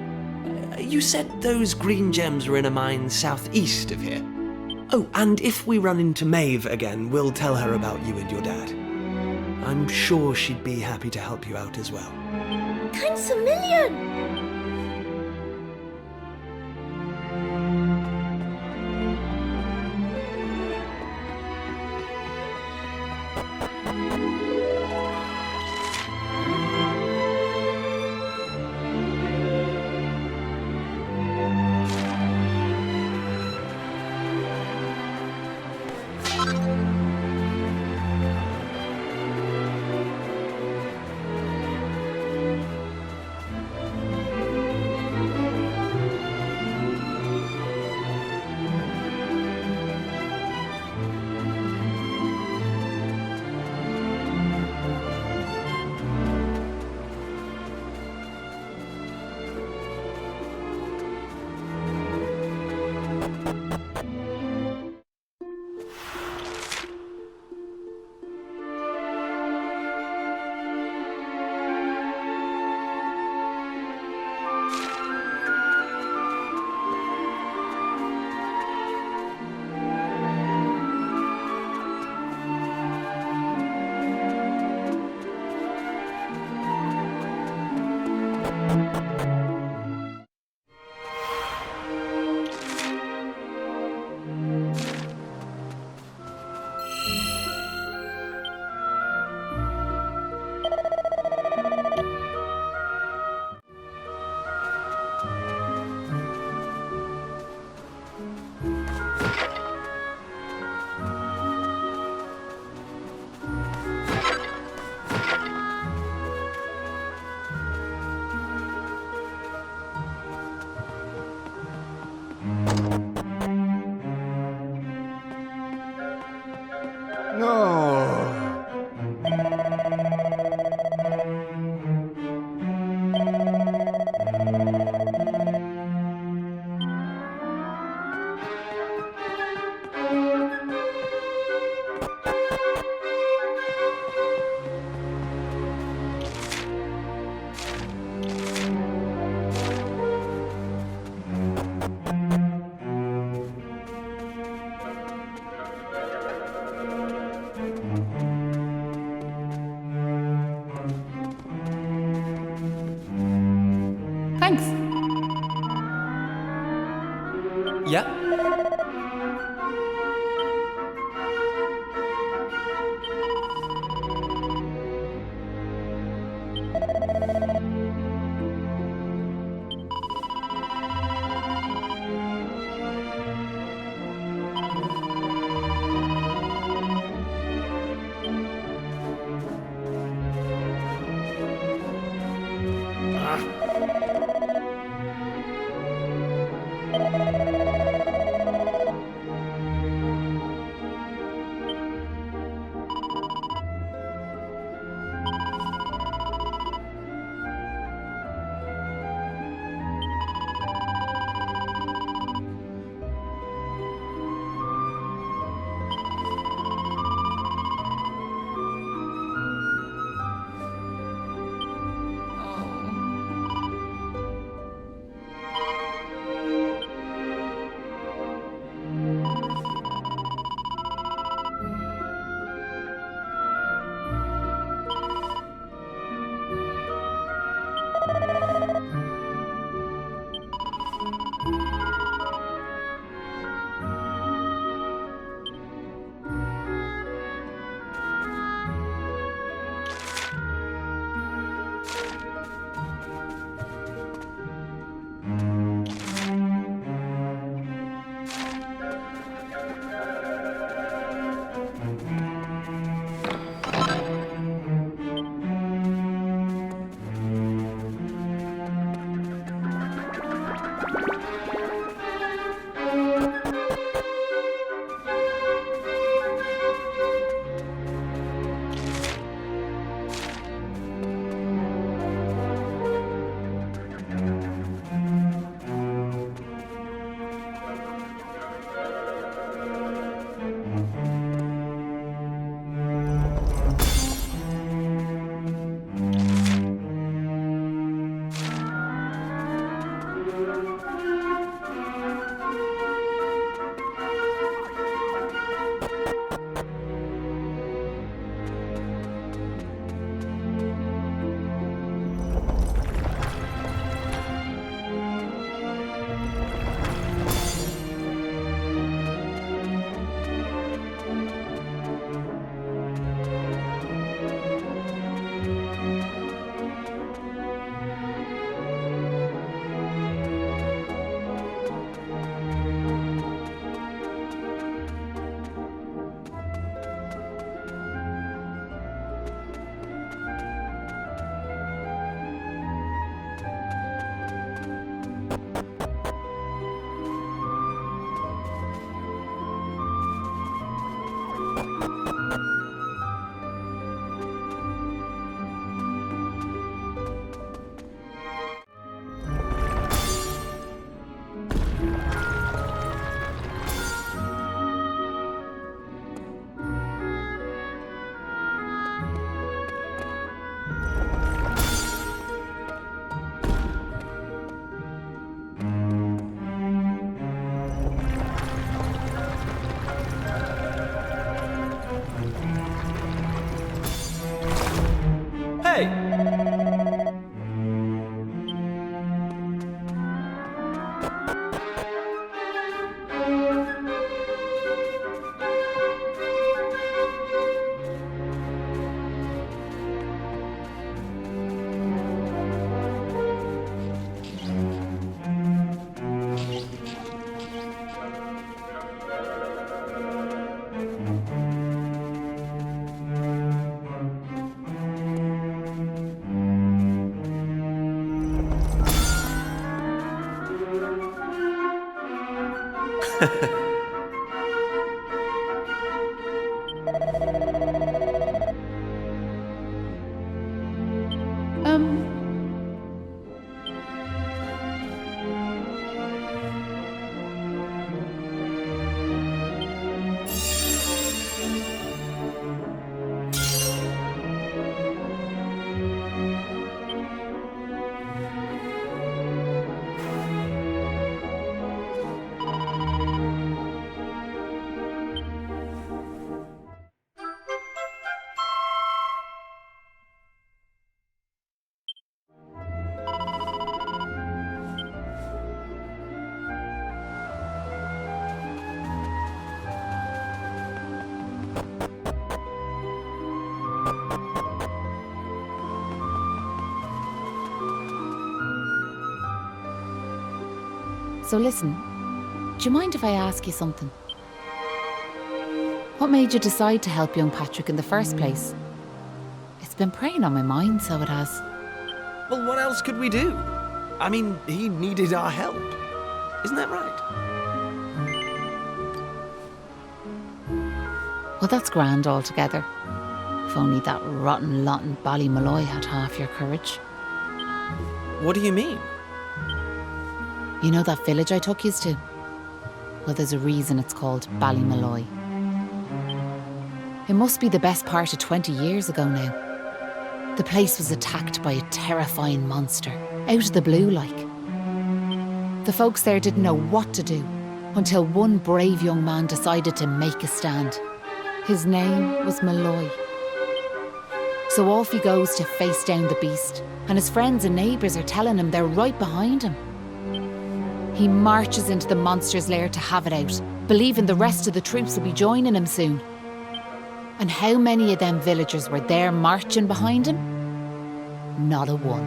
You said those green gems were in a mine southeast of here. Oh, and if we run into Maeve again, we'll tell her about you and your dad. I'm sure she'd be happy to help you out as well. Thanks a million! Yeah? So listen, do you mind if I ask you something? What made you decide to help young Patrick in the first place? It's been preying on my mind, so it has. Well, what else could we do? I mean, he needed our help. Isn't that right? Well, that's grand altogether. If only that rotten lot in Ballymalloy had half your courage. What do you mean? You know that village I took yous to? Well, there's a reason it's called Ballymalloy. It must be the best part of 20 years ago now. The place was attacked by a terrifying monster, out of the blue like. The folks there didn't know what to do until one brave young man decided to make a stand. His name was Malloy. So off he goes to face down the beast, and his friends and neighbours are telling him they're right behind him. He marches into the monster's lair to have it out, believing the rest of the troops will be joining him soon. And how many of them villagers were there marching behind him? Not a one.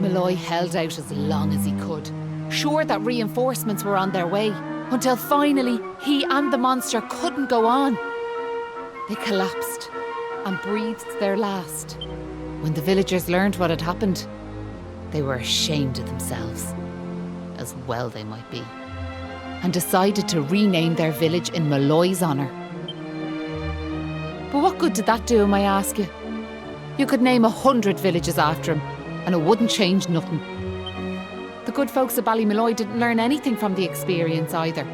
Malloy held out as long as he could, sure that reinforcements were on their way, until finally he and the monster couldn't go on. They collapsed and breathed their last. When the villagers learned what had happened, they were ashamed of themselves, as well they might be, and decided to rename their village in Malloy's honour. But what good did that do him, I ask you? You could name 100 villages after him, and it wouldn't change nothing. The good folks of Ballymalloy didn't learn anything from the experience either.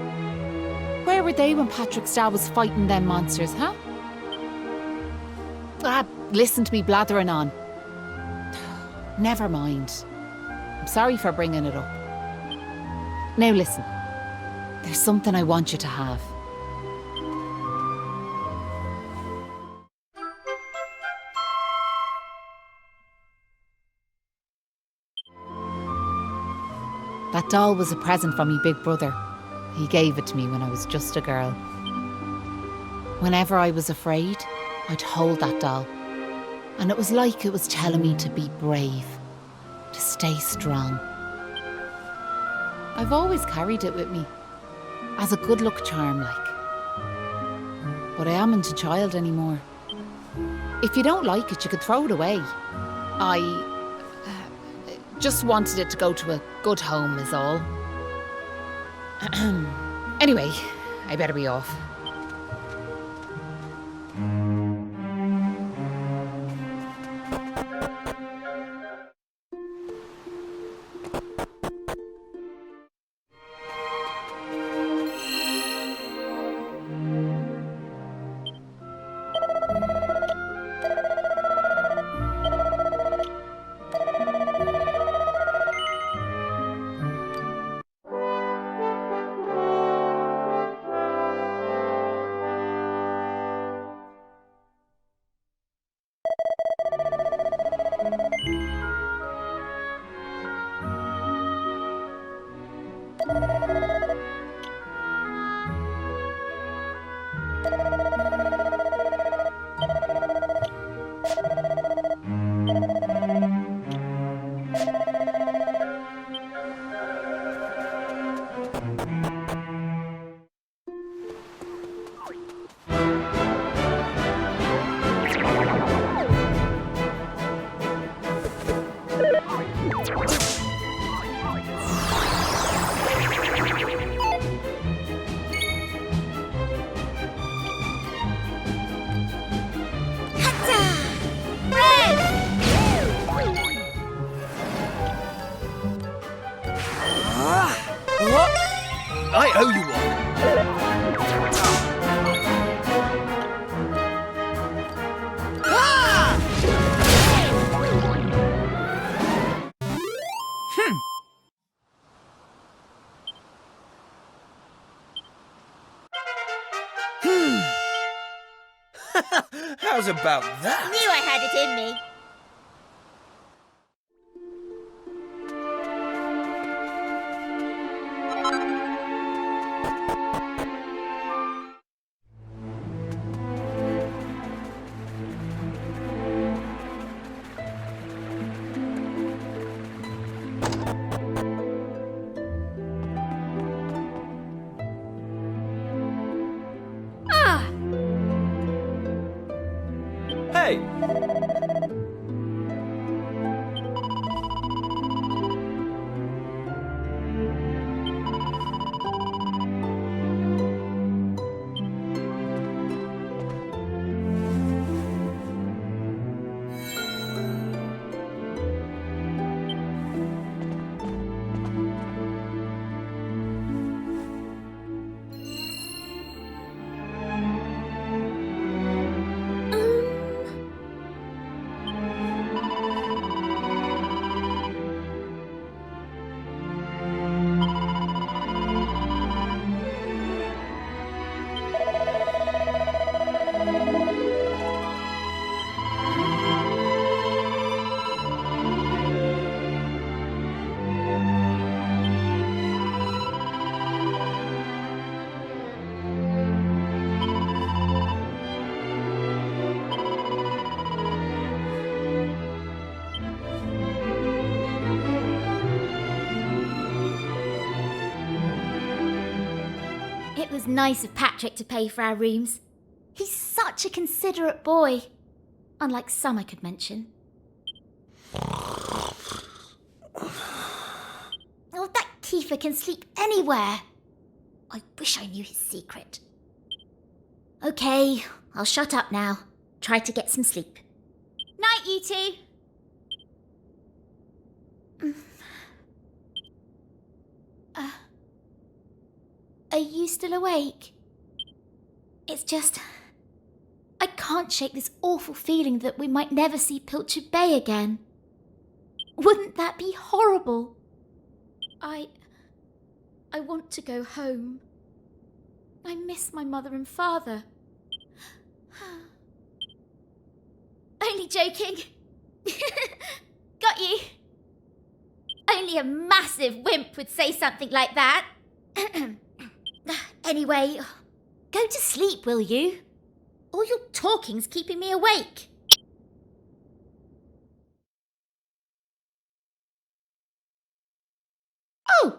Where were they when Patrick's dad was fighting them monsters, huh? Listen to me blathering on. Never mind. I'm sorry for bringing it up. Now listen, there's something I want you to have. That doll was a present from me big brother. He gave it to me when I was just a girl. Whenever I was afraid, I'd hold that doll. And it was like it was telling me to be brave, to stay strong. I've always carried it with me, as a good luck charm like. But I amn't a child anymore. If you don't like it, you could throw it away. I just wanted it to go to a good home is all. Anyway, I better be off. I owe you one. How's about that? Knew I had it in me. was nice of Patrick to pay for our rooms. He's such a considerate boy. Unlike some I could mention. Oh, that Kiefer can sleep anywhere. I wish I knew his secret. Okay, I'll shut up now. Try to get some sleep. Night, you two. Are you still awake? It's just... I can't shake this awful feeling that we might never see Pilchard Bay again. Wouldn't that be horrible? I want to go home. I miss my mother and father. Only joking. Got you. Only a massive wimp would say something like that. Anyway, go to sleep, will you? All your talking's keeping me awake. Oh!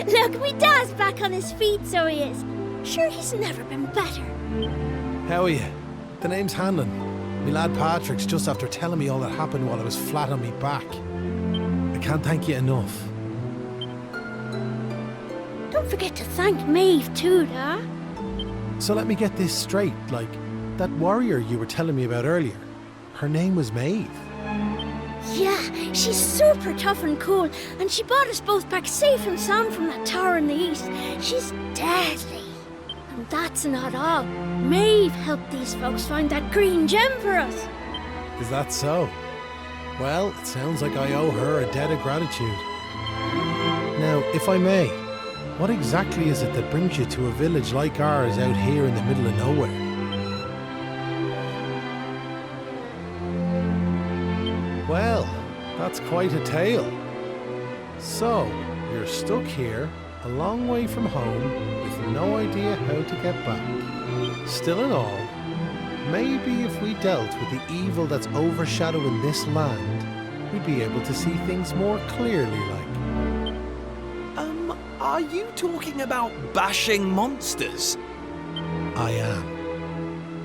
Look, my dad's back on his feet, so he is. Sure, he's never been better. How are you? The name's Hanlon. My lad Patrick's just after telling me all that happened while I was flat on me back. I can't thank you enough. Don't forget to thank Maeve too, Dad. So let me get this straight, like, that warrior you were telling me about earlier, her name was Maeve. Yeah, she's super tough and cool, and she brought us both back safe and sound from that tower in the east. She's deadly. And that's not all. Maeve helped these folks find that green gem for us. Is that so? Well, it sounds like I owe her a debt of gratitude. Now, if I may, what exactly is it that brings you to a village like ours out here in the middle of nowhere? Well, that's quite a tale. So, you're stuck here, a long way from home, with no idea how to get back. Still in all, maybe if we dealt with the evil that's overshadowing this land, we'd be able to see things more clearly, like. Are you talking about bashing monsters? I am.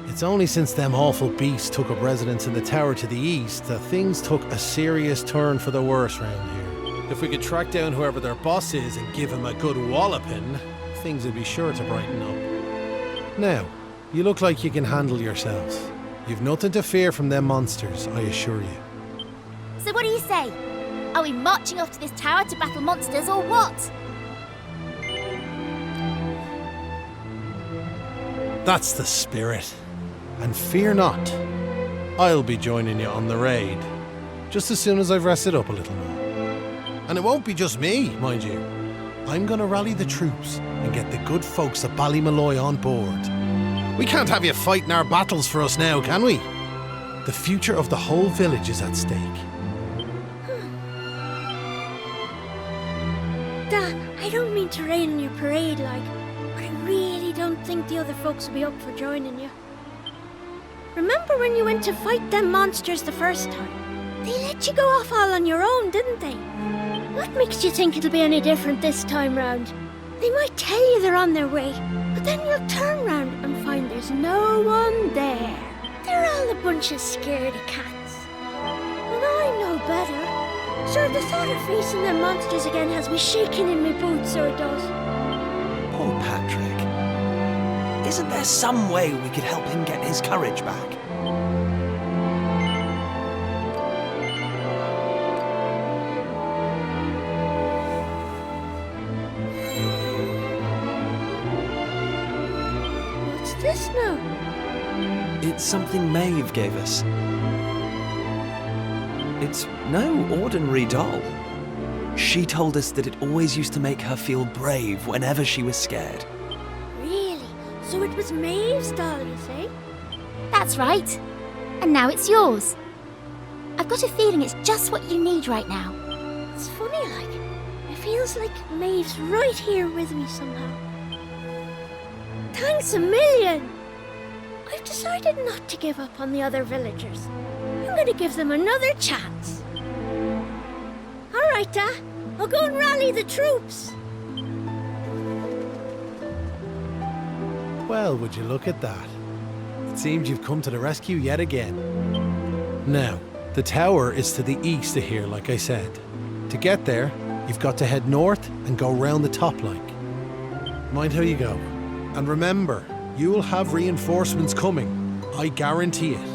It's only since them awful beasts took up residence in the tower to the east that things took a serious turn for the worse round here. If we could track down whoever their boss is and give him a good walloping, things would be sure to brighten up. Now, you look like you can handle yourselves. You've nothing to fear from them monsters, I assure you. So what do you say? Are we marching off to this tower to battle monsters or what? That's the spirit. And fear not, I'll be joining you on the raid, just as soon as I've rested up a little more. And it won't be just me, mind you. I'm gonna rally the troops and get the good folks of Ballymalloy on board. We can't have you fighting our battles for us now, can we? The future of the whole village is at stake. Dad, I don't mean to rain on your parade, like, but I really don't think the other folks will be up for joining you. Remember when you went to fight them monsters the first time? They let you go off all on your own, didn't they? What makes you think it'll be any different this time round? They might tell you they're on their way, but then you'll turn round and find there's no one there. They're all a bunch of scaredy cats. And I know better. Sure, the thought of facing them monsters again has me shaking in my boots, so it does. Poor Patrick. Isn't there some way we could help him get his courage back? What's this now? It's something Maeve gave us. It's no ordinary doll. She told us that it always used to make her feel brave whenever she was scared. Really? So it was Maeve's doll, you say? That's right. And now it's yours. I've got a feeling it's just what you need right now. It's funny, like, it feels like Maeve's right here with me somehow. Thanks a million! I've decided not to give up on the other villagers. I'm gonna give them another chance. Alright, I'll go and rally the troops. Well, would you look at that? It seems you've come to the rescue yet again. Now, the tower is to the east of here, like I said. To get there, you've got to head north and go round the top like. Mind how you go. And remember, you'll have reinforcements coming. I guarantee it.